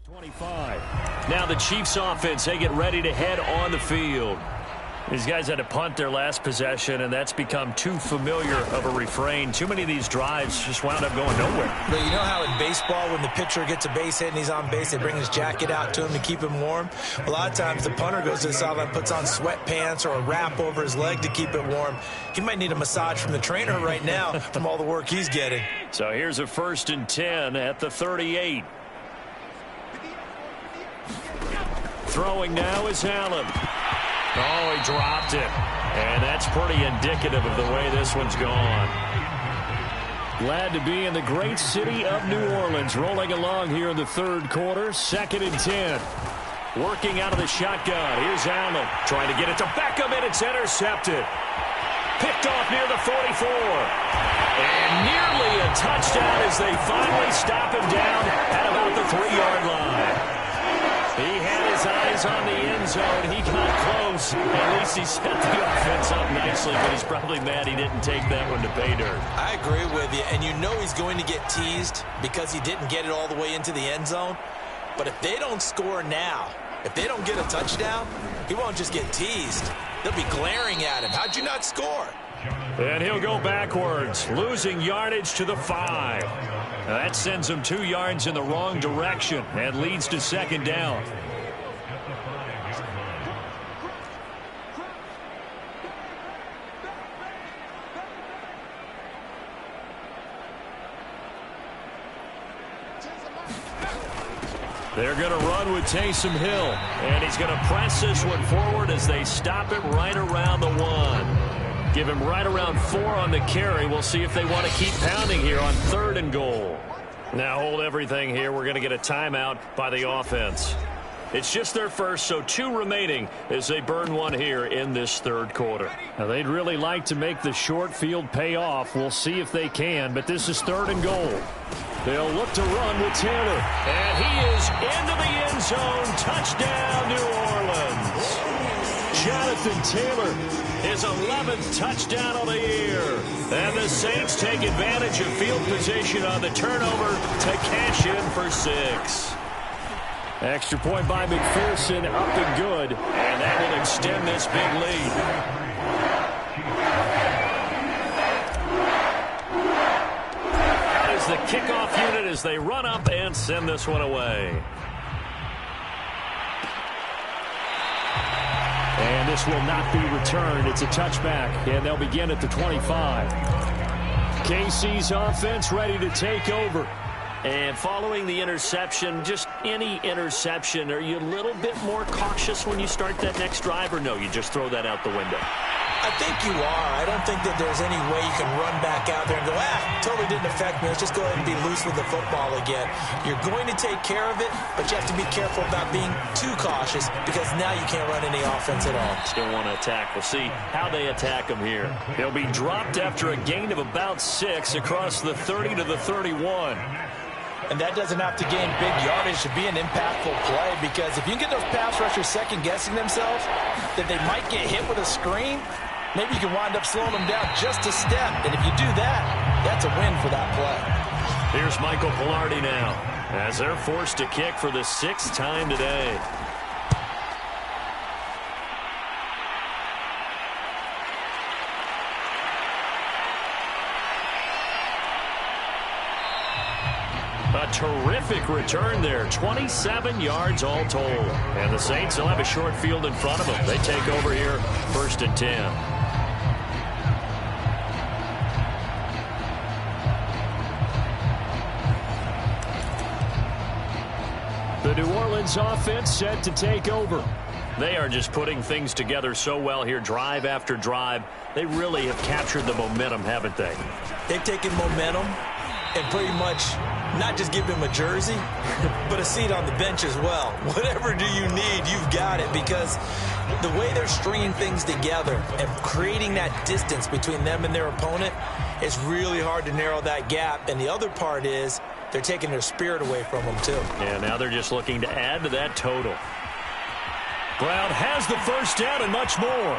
25. Now the Chiefs offense, they get ready to head on the field. These guys had to punt their last possession, and that's become too familiar of a refrain. Too many of these drives just wound up going nowhere. But you know how in baseball, when the pitcher gets a base hit and he's on base, they bring his jacket out to him to keep him warm? A lot of times the punter goes to the sideline, puts on sweatpants or a wrap over his leg to keep it warm. He might need a massage from the trainer right now from all the work he's getting. So here's a 1st and 10 at the 38. Throwing now is Allen. Oh, he dropped it. And that's pretty indicative of the way this one's gone. Glad to be in the great city of New Orleans, rolling along here in the 3rd quarter. 2nd and 10. Working out of the shotgun. Here's Allen trying to get it to Beckham, and it's intercepted. Picked off near the 44. And nearly a touchdown as they finally stop him down at about the 3-yard line. He had his eyes on the end zone. He got close. At least he set the offense up nicely, but he's probably mad he didn't take that one to pay dirt. I agree with you, and you know he's going to get teased because he didn't get it all the way into the end zone. But if they don't score now, if they don't get a touchdown, he won't just get teased. They'll be glaring at him. How'd you not score? And he'll go backwards, losing yardage to the 5. Now that sends him 2 yards in the wrong direction and leads to 2nd down. They're going to run with Taysom Hill, and he's going to press this one forward as they stop it right around the 1. Give him right around 4 on the carry. We'll see if they want to keep pounding here on 3rd and goal. Now hold everything here. We're going to get a timeout by the offense. It's just their first, so 2 remaining as they burn one here in this third quarter. Now, they'd really like to make the short field pay off. We'll see if they can, but this is 3rd and goal. They'll look to run with Taylor. And he is into the end zone. Touchdown, New Orleans. Jonathan Taylor, his 11th touchdown of the year. And the Saints take advantage of field position on the turnover to cash in for 6. Extra point by McPherson, up and good. And that will extend this big lead. That is the kickoff unit as they run up and send this one away. And this will not be returned. It's a touchback, and they'll begin at the 25. KC's offense ready to take over. And following the interception, just any interception, are you a little bit more cautious when you start that next drive, or no, you just throw that out the window? I think you are. I don't think that there's any way you can run back out there and go, totally didn't affect me. Let's just go ahead and be loose with the football again. You're going to take care of it, but you have to be careful about being too cautious because now you can't run any offense at all. Still want to attack. We'll see how they attack them here. They'll be dropped after a gain of about 6 across the 30 to the 31. And that doesn't have to gain big yardage to be an impactful play, because if you can get those pass rushers second-guessing themselves that they might get hit with a screen, maybe you can wind up slowing them down just a step. And if you do that, that's a win for that play. Here's Michael Pilardi now as they're forced to kick for the 6th time today. A terrific return there, 27 yards all told. And the Saints will have a short field in front of them. They take over here, 1st and 10. The New Orleans offense set to take over. They are just putting things together so well here, drive after drive. They really have captured the momentum, haven't they? They've taken momentum and pretty much not just give him a jersey, but a seat on the bench as well. Whatever do you need, you've got it, because the way they're stringing things together and creating that distance between them and their opponent is really hard to narrow that gap. And the other part is they're taking their spirit away from them, too. And now they're just looking to add to that total. Brown has the first down and much more.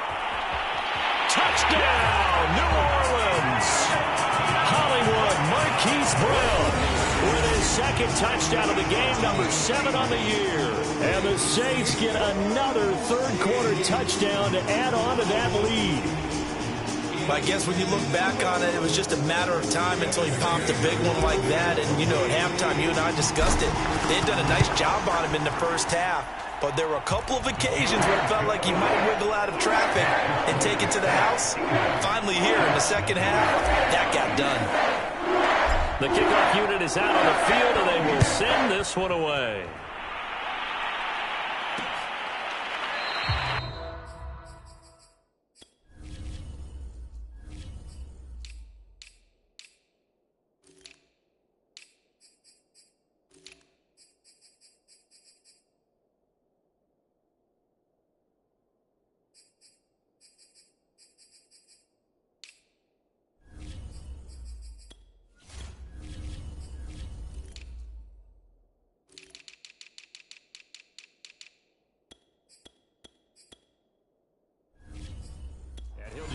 Touchdown, New Orleans! Hollywood Marquise Brown with his 2nd touchdown of the game, number 7 on the year. And the Saints get another third-quarter touchdown to add on to that lead. I guess when you look back on it, it was just a matter of time until he popped a big one like that. And, you know, at halftime, you and I discussed it. They had done a nice job on him in the first half. But there were a couple of occasions where it felt like he might wiggle out of traffic and take it to the house. Finally here in the second half, that got done. The kickoff unit is out on the field, and they will send this one away.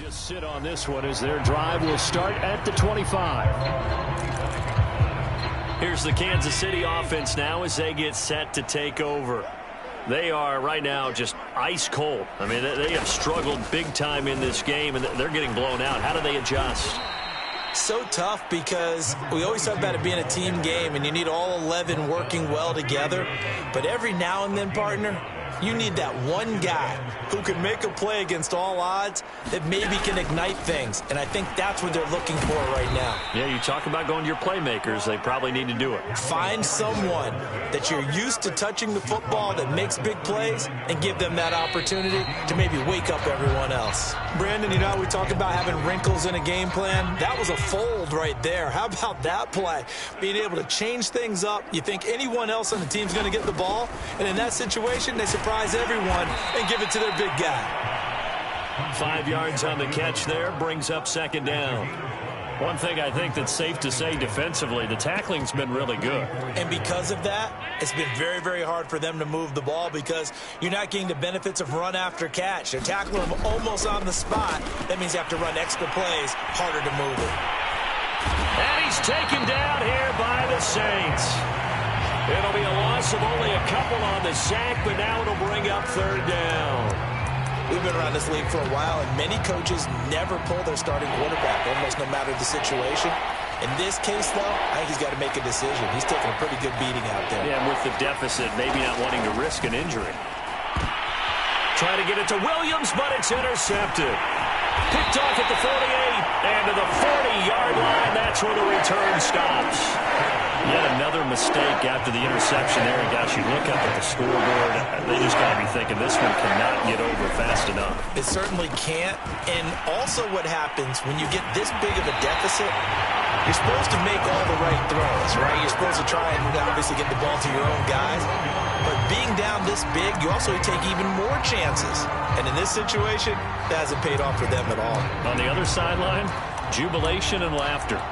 Sit on this one as their drive will start at the 25. Here's the Kansas City offense now as they get set to take over. They are right now just ice cold. I mean, they have struggled big time in this game, and they're getting blown out. How do they adjust? So tough, because we always talk about it being a team game, and you need all 11 working well together. But every now and then, partner, You need that one guy who can make a play against all odds that maybe can ignite things. And I think that's what they're looking for right now. Yeah, you talk about going to your playmakers. They probably need to do it. Find someone that you're used to touching the football that makes big plays and give them that opportunity to maybe wake up everyone else. Brandon, you know how we talk about having wrinkles in a game plan? That was a fold right there. How about that play? Being able to change things up. You think anyone else on the team's going to get the ball, and in that situation, they surprise everyone and give it to their big guy. 5 yards on the catch there, brings up second down. One thing I think that's safe to say defensively, the tackling's been really good. And because of that, it's been very, very hard for them to move the ball because you're not getting the benefits of run after catch. They're tackling them almost on the spot. That means you have to run extra plays, harder to move it. And he's taken down here by the Saints. It'll be a loss of only a couple on the sack, but now it'll bring up third down. We've been around this league for a while, and many coaches never pull their starting quarterback, almost no matter the situation. In this case, though, I think he's got to make a decision. He's taking a pretty good beating out there. Yeah, and with the deficit, maybe not wanting to risk an injury. Trying to get it to Williams, but it's intercepted. Picked off at the 48, and to the 40-yard line. That's where the return stops. Yet another mistake after the interception there. And gosh, you look up at the scoreboard, they just got to be thinking this one cannot get over fast enough. It certainly can't. And also what happens when you get this big of a deficit, you're supposed to make all the right throws, right? You're supposed to try and obviously get the ball to your own guys. But being down this big, you also take even more chances. And in this situation, that hasn't paid off for them at all. On the other sideline, jubilation and laughter.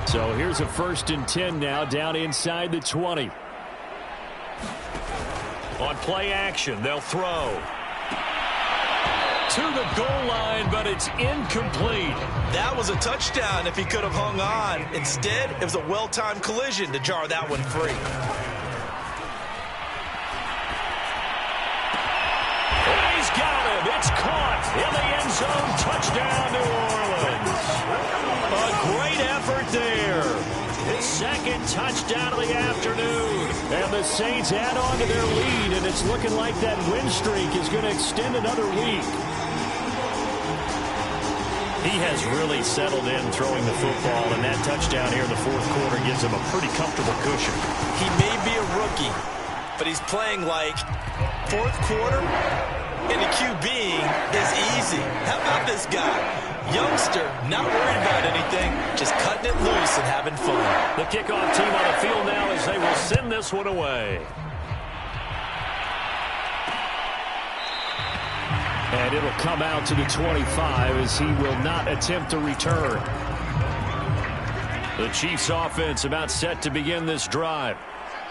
So here's a 1st and 10 now, down inside the 20. On play action, they'll throw. To the goal line, but it's incomplete. That was a touchdown if he could have hung on. Instead, it was a well-timed collision to jar that one free. He's got him. It's caught in the end zone. Touchdown, New Orleans. A great effort there. His second touchdown of the afternoon. And the Saints add on to their lead, and it's looking like that win streak is going to extend another week. He has really settled in throwing the football, and that touchdown here in the fourth quarter gives him a pretty comfortable cushion. He may be a rookie, but he's playing like fourth quarter, and the QBing is easy. How about this guy? Youngster, not worried about anything, just cutting it loose and having fun. The kickoff team on the field now as they will send this one away. And it'll come out to the 25 as he will not attempt to return. The Chiefs offense about set to begin this drive.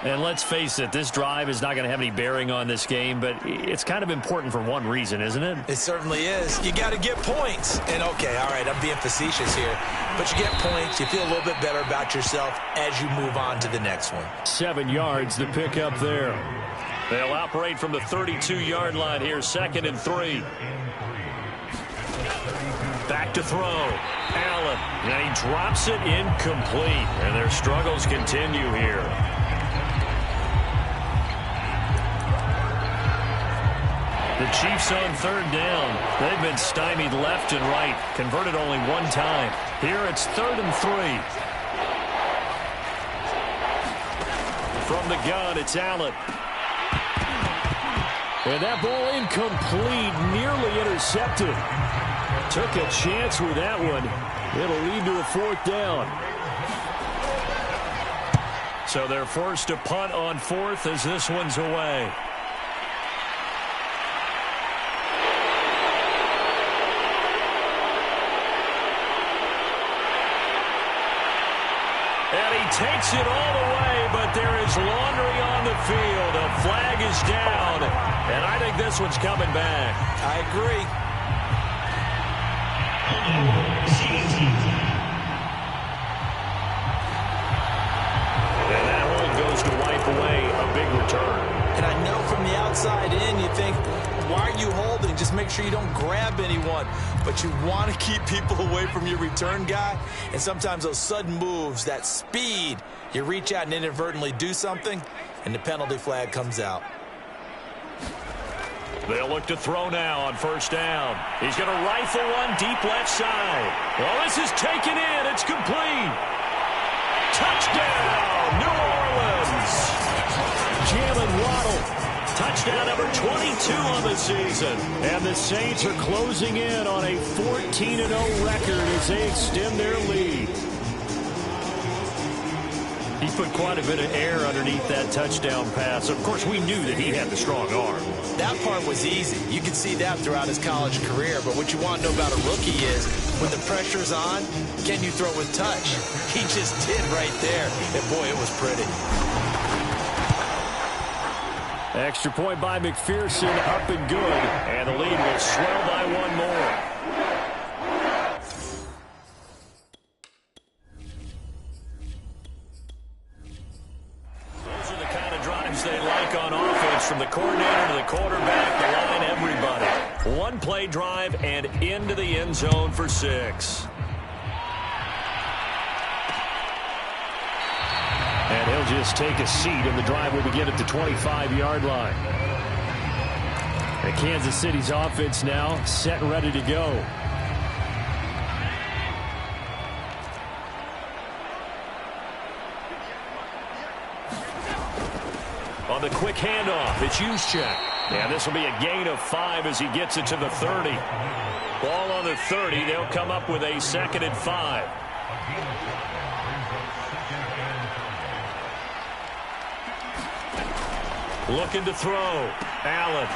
And let's face it, this drive is not going to have any bearing on this game, but it's kind of important for one reason, isn't it? It certainly is. You got to get points. And, okay, all right, I'm being facetious here. But you get points, you feel a little bit better about yourself as you move on to the next one. 7 yards to pick up there. They'll operate from the 32-yard line here, 2nd and 3. Back to throw. Allen, and he drops it incomplete. And their struggles continue here. The Chiefs on 3rd down. They've been stymied left and right. Converted only one time. Here it's 3rd and 3. From the gun, it's Allen. And that ball incomplete, nearly intercepted. Took a chance with that one. It'll lead to a 4th down. So they're forced to punt on 4th as this one's away. And he takes it all the way, but there is laundry on the field. A flag is down, and I think this one's coming back. I agree. And that hold goes to wipe away a big return. And I know from the outside in, you think, why are you holding? Just make sure you don't grab anyone. But you want to keep people away from your return guy. And sometimes those sudden moves, that speed, you reach out and inadvertently do something, and the penalty flag comes out. They'll look to throw now on first down. He's going to rifle one deep left side. Well, this is taken in. It's complete. Touchdown, New Orleans. Jalen Waddle. Touchdown number 22 on the season. And the Saints are closing in on a 14-0 record as they extend their lead. He put quite a bit of air underneath that touchdown pass. Of course, we knew that he had the strong arm. That part was easy. You can see that throughout his college career. But what you want to know about a rookie is when the pressure's on, can you throw with touch? He just did right there. And, boy, it was pretty. Extra point by McPherson, up and good. And the lead will swell by one more. They like on offense, from the coordinator to the quarterback, the line, everybody. One play drive and into the end zone for 6. And he'll just take a seat, and the drive will begin at the 25-yard line. And Kansas City's offense now set and ready to go. On the quick handoff, it's Juszczyk. And this will be a gain of 5 as he gets it to the 30. Ball on the 30. They'll come up with a 2nd and 5. Looking to throw. Allen.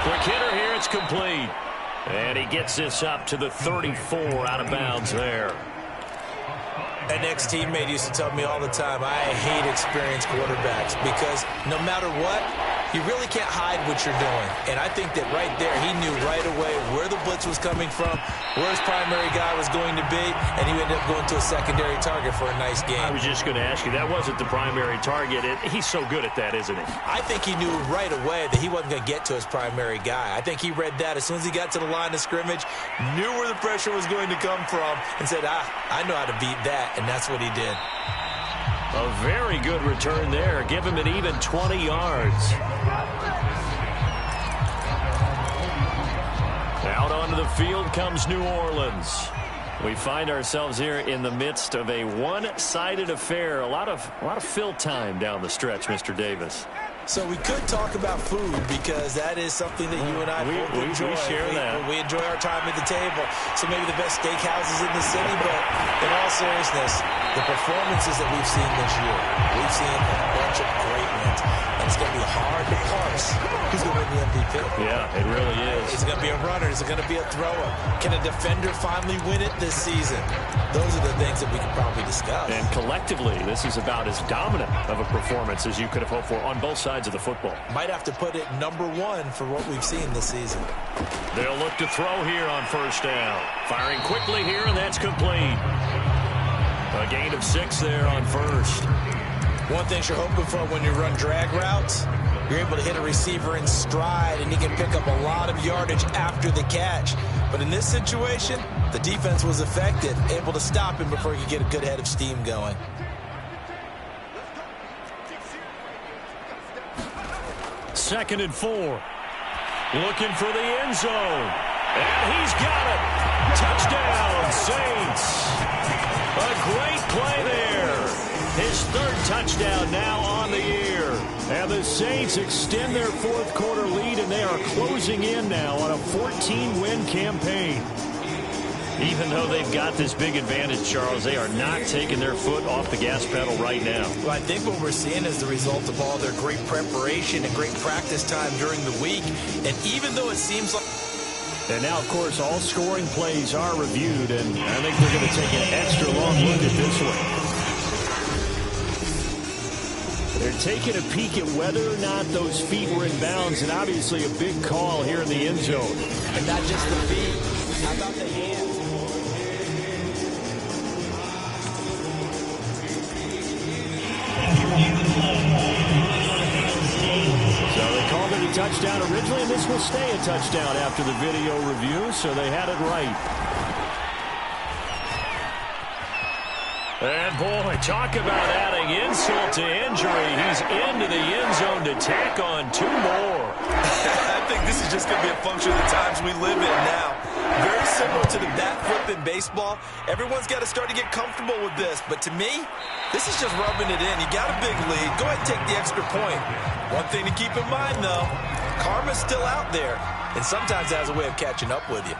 Quick hitter here. It's complete. And he gets this up to the 34, out of bounds there. An ex-teammate used to tell me all the time, I hate experienced quarterbacks because no matter what, you really can't hide what you're doing. And I think that right there, he knew right away where the blitz was coming from, where his primary guy was going to be, and he ended up going to a secondary target for a nice game. I was just going to ask you, that wasn't the primary target. He's so good at that, isn't he? I think he knew right away that he wasn't going to get to his primary guy. I think he read that as soon as he got to the line of scrimmage, knew where the pressure was going to come from, and said, I know how to beat that, and that's what he did. A very good return there. Give him an even 20 yards. Out onto the field comes New Orleans. We find ourselves here in the midst of a one-sided affair. A lot of fill time down the stretch, Mr. Davis. So we could talk about food because that is something that you and I both enjoy. We share that. We enjoy our time at the table. So maybe the best steakhouses in the city, but in all seriousness, the performances that we've seen this year, we've seen a bunch of great ones. And it's going to be hard to parse who's going to win the MVP. Yeah, it really is. Is it going to be a runner? Is it going to be a thrower? Can a defender finally win it this season? Those are the things that we could probably discuss. And collectively, this is about as dominant of a performance as you could have hoped for on both sides of the football. Might have to put it number 1 for what we've seen this season. They'll look to throw here on first down. Firing quickly here, and that's complete. A gain of 6 there on first. One thing you're hoping for when you run drag routes, you're able to hit a receiver in stride, and he can pick up a lot of yardage after the catch. But in this situation, the defense was effective, able to stop him before he could get a good head of steam going. Second and 4. Looking for the end zone. And he's got it. Touchdown, Saints. A great play there. His 3rd touchdown now on the year. And the Saints extend their 4th quarter lead, and they are closing in now on a 14-win campaign. Even though they've got this big advantage, Charles, they are not taking their foot off the gas pedal right now. Well, I think what we're seeing is the result of all their great preparation and great practice time during the week. And even though it seems like... And now, of course, all scoring plays are reviewed, and I think they're going to take an extra long look at this one. They're taking a peek at whether or not those feet were in bounds, and obviously a big call here in the end zone. And not just the feet. How about the hands? So they called it a touchdown originally, and this will stay a touchdown after the video review, so they had it right. And, boy, talk about adding insult to injury. He's into the end zone to tack on 2 more. I think this is just going to be a function of the times we live in now. Very similar to the bat flip in baseball. Everyone's got to start to get comfortable with this. But to me, this is just rubbing it in. You got a big lead. Go ahead and take the extra point. One thing to keep in mind, though, karma's still out there. And sometimes it has a way of catching up with you.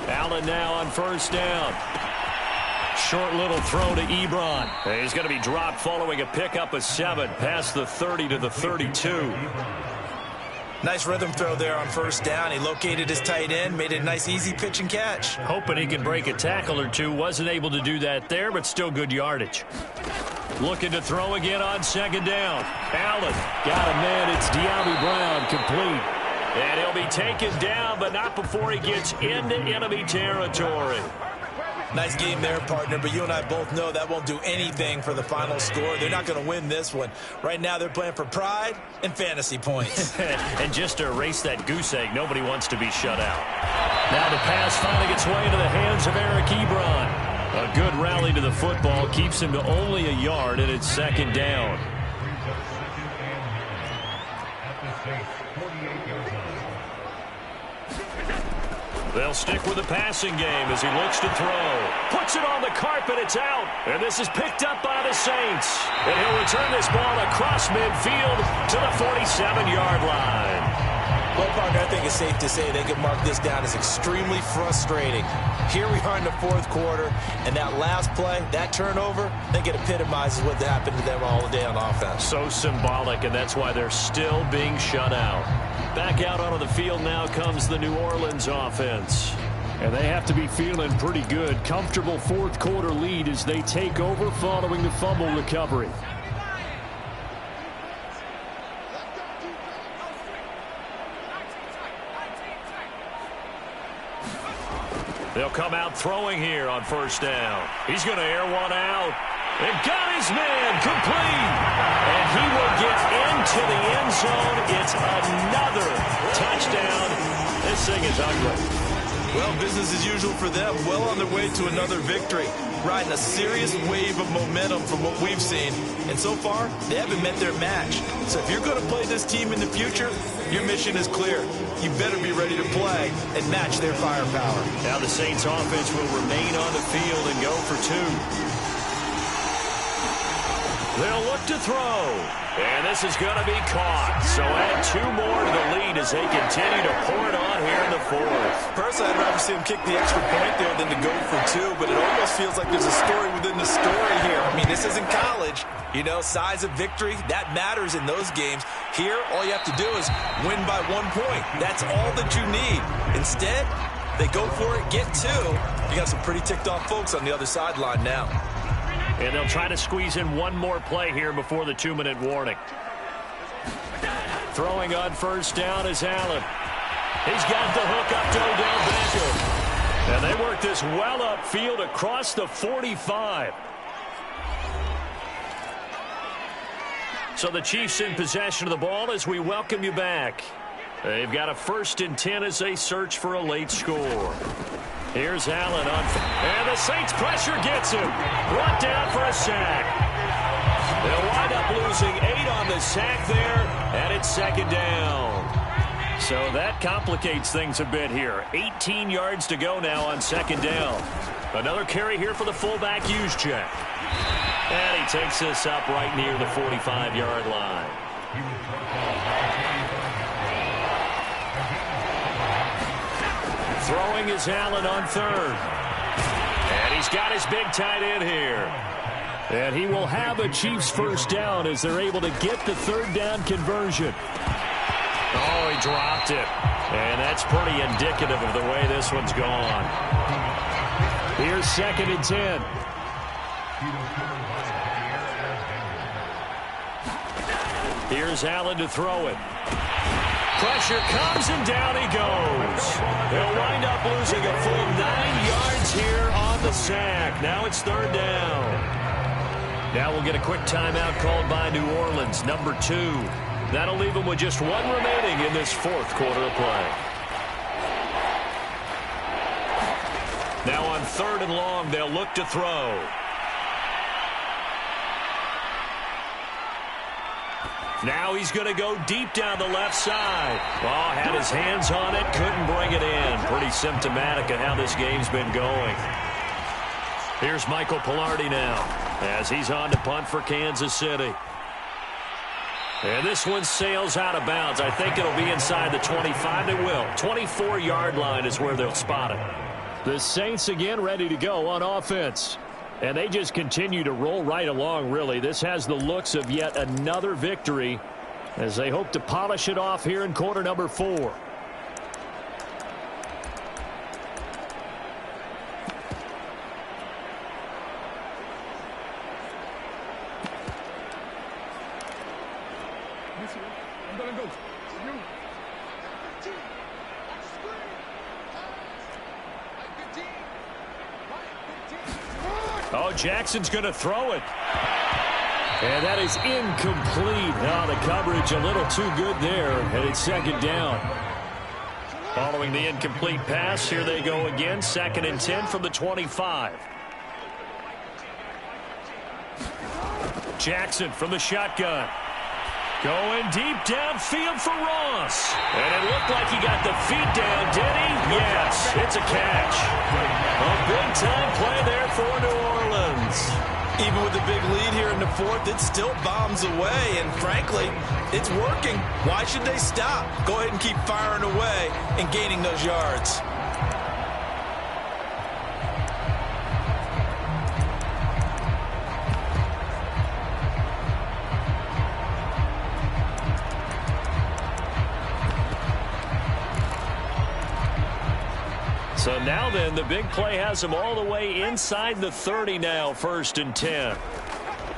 Allen now on first down. Short little throw to Ebron. He's going to be dropped following a pickup of 7 past the 30 to the 32. Nice rhythm throw there on first down. He located his tight end, made it a nice easy pitch and catch. Hoping he can break a tackle or two. Wasn't able to do that there, but still good yardage. Looking to throw again on second down. Allen got a man. It's De'Ami Brown, complete. And he'll be taken down, but not before he gets into enemy territory. Nice game there, partner, but you and I both know that won't do anything for the final score. They're not going to win this one. Right now, they're playing for pride and fantasy points. And just to erase that goose egg, nobody wants to be shut out. Now the pass finding its way into the hands of Eric Ebron. A good rally to the football keeps him to only a yard, and it's second down. They'll stick with the passing game as he looks to throw. Puts it on the carpet. It's out. And this is picked up by the Saints. And he'll return this ball across midfield to the 47-yard line. Well, partner, I think it's safe to say they can mark this down as extremely frustrating. Here we are in the fourth quarter, and that last play, that turnover, I think it epitomizes what happened to them all day on offense. So symbolic, and that's why they're still being shut out. Back out onto the field now comes the New Orleans offense. And they have to be feeling pretty good. Comfortable fourth quarter lead as they take over following the fumble recovery. They'll come out throwing here on first down. He's going to air one out. And got his man complete. And he will get into the end zone. It's another touchdown. This thing is ugly. Well, business as usual for them. Well on their way to another victory. Riding a serious wave of momentum from what we've seen. And so far, they haven't met their match. So if you're going to play this team in the future, your mission is clear. You better be ready to play and match their firepower. Now the Saints offense will remain on the field and go for 2. They'll look to throw. And this is going to be caught. So add 2 more to the lead as they continue to pour it on here in the fourth. Personally, I'd rather see him kick the extra point there than to go for 2, but it almost feels like there's a story within the story here. I mean, this isn't college. You know, size of victory, that matters in those games. Here, all you have to do is win by 1 point. That's all that you need. Instead, they go for it, get 2. You got some pretty ticked off folks on the other sideline now. And they'll try to squeeze in 1 more play here before the 2-minute warning. Throwing on first down is Allen. He's got the hook up to Odell Beckham. And they work this well upfield across the 45. So the Chiefs in possession of the ball as we welcome you back. They've got a 1st and 10 as they search for a late score. Here's Allen on, and the Saints pressure gets him. Brought down for a sack. They'll wind up losing 8 on the sack there, and it's second down. So that complicates things a bit here. 18 yards to go now on second down. Another carry here for the fullback Juszczyk. And he takes this up right near the 45-yard line. Throwing is Allen on 3rd. And he's got his big tight end here. And he will have a Chiefs first down as they're able to get the 3rd down conversion. Oh, he dropped it. And that's pretty indicative of the way this one's gone. Here's 2nd and 10. Here's Allen to throw it. Pressure comes, and down he goes. They'll wind up losing a full 9 yards here on on the sack. Now it's third down. Now we'll get a quick timeout called by New Orleans, number 2. That'll leave them with just one remaining in this fourth quarter of play. Now on 3rd and long, they'll look to throw. Now he's going to go deep down the left side. Well, had his hands on it, couldn't bring it in. Pretty symptomatic of how this game's been going. Here's Michael Pilardi now as he's on to punt for Kansas City. And this one sails out of bounds. I think it'll be inside the 25. It will. 24-yard line is where they'll spot it. The Saints again ready to go on offense. And they just continue to roll right along, really. This has the looks of yet another victory as they hope to polish it off here in quarter number 4. Oh, Jackson's going to throw it. And that is incomplete. Oh, the coverage a little too good there, and it's second down. Following the incomplete pass, here they go again. 2nd and 10 from the 25. Jackson from the shotgun. Going deep downfield for Ross. And it looked like he got the feet down, did he? Yes, it's a catch. A big-time play there for New Orleans. Even with the big lead here in the 4th, it still bombs away. And frankly, it's working. Why should they stop? Go ahead and keep firing away and gaining those yards. So now then, the big play has him all the way inside the 30 now, 1st and 10.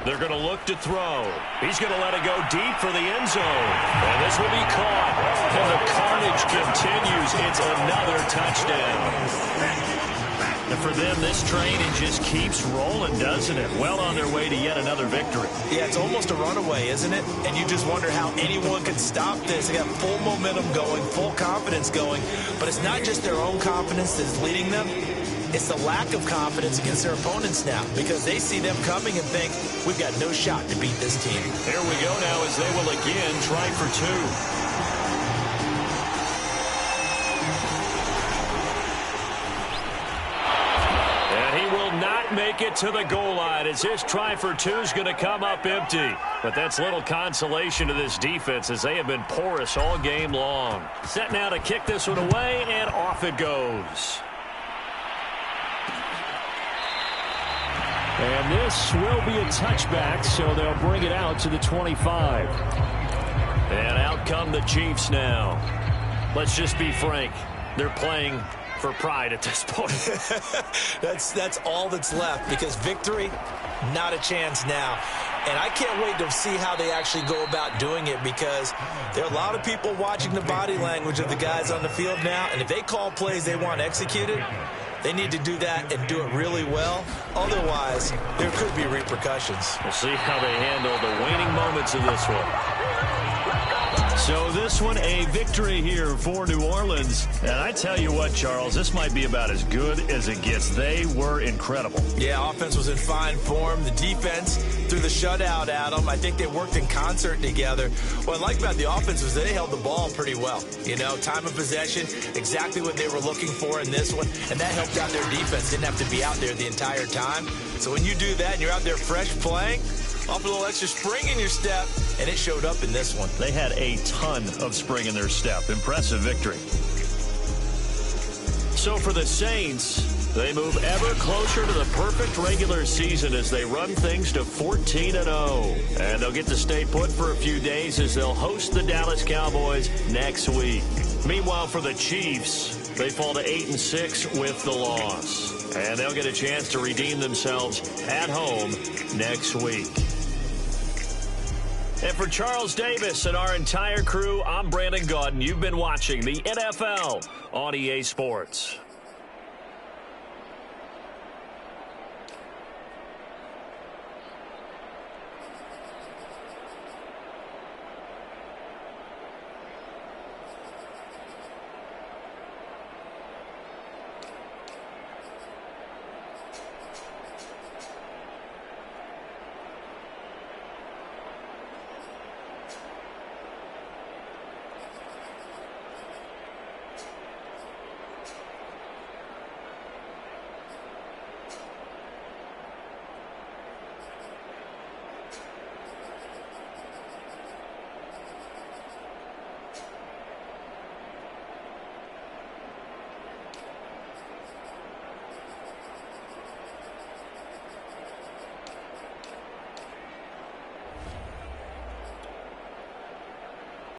They're going to look to throw. He's going to let it go deep for the end zone. And this will be caught. And the carnage continues. It's another touchdown. And for them, this train, it just keeps rolling, doesn't it? Well on their way to yet another victory. Yeah, it's almost a runaway, isn't it? And you just wonder how anyone could stop this. They got full momentum going, full confidence going. But it's not just their own confidence that's leading them. It's the lack of confidence against their opponents now because they see them coming and think, we've got no shot to beat this team. Here we go now as they will again try for 2. Make it to the goal line as his try for 2 is going to come up empty. But that's little consolation to this defense as they have been porous all game long. Set now to kick this one away, and off it goes. And this will be a touchback, so they'll bring it out to the 25. And out come the Chiefs now. Let's just be frank. They're playing for pride at this point. That's all that's left because victory, not a chance now. And I can't wait to see how they actually go about doing it because there are a lot of people watching the body language of the guys on the field now. And if they call plays they want executed, they need to do that and do it really well. Otherwise, there could be repercussions. We'll see how they handle the waning moments of this one. So this one, a victory here for New Orleans. And I tell you what, Charles, this might be about as good as it gets. They were incredible. Yeah, offense was in fine form. The defense threw the shutout at them. I think they worked in concert together. What I like about the offense was they held the ball pretty well. You know, time of possession, exactly what they were looking for in this one. And that helped out their defense. Didn't have to be out there the entire time. So when you do that and you're out there fresh playing, off a little extra spring in your step, and it showed up in this one. They had a ton of spring in their step. Impressive victory. So for the Saints, they move ever closer to the perfect regular season as they run things to 14-0. And they'll get to stay put for a few days as they'll host the Dallas Cowboys next week. Meanwhile, for the Chiefs, they fall to 8-6 with the loss. And they'll get a chance to redeem themselves at home next week. And for Charles Davis and our entire crew, I'm Brandon Gaudin. You've been watching the NFL on EA Sports.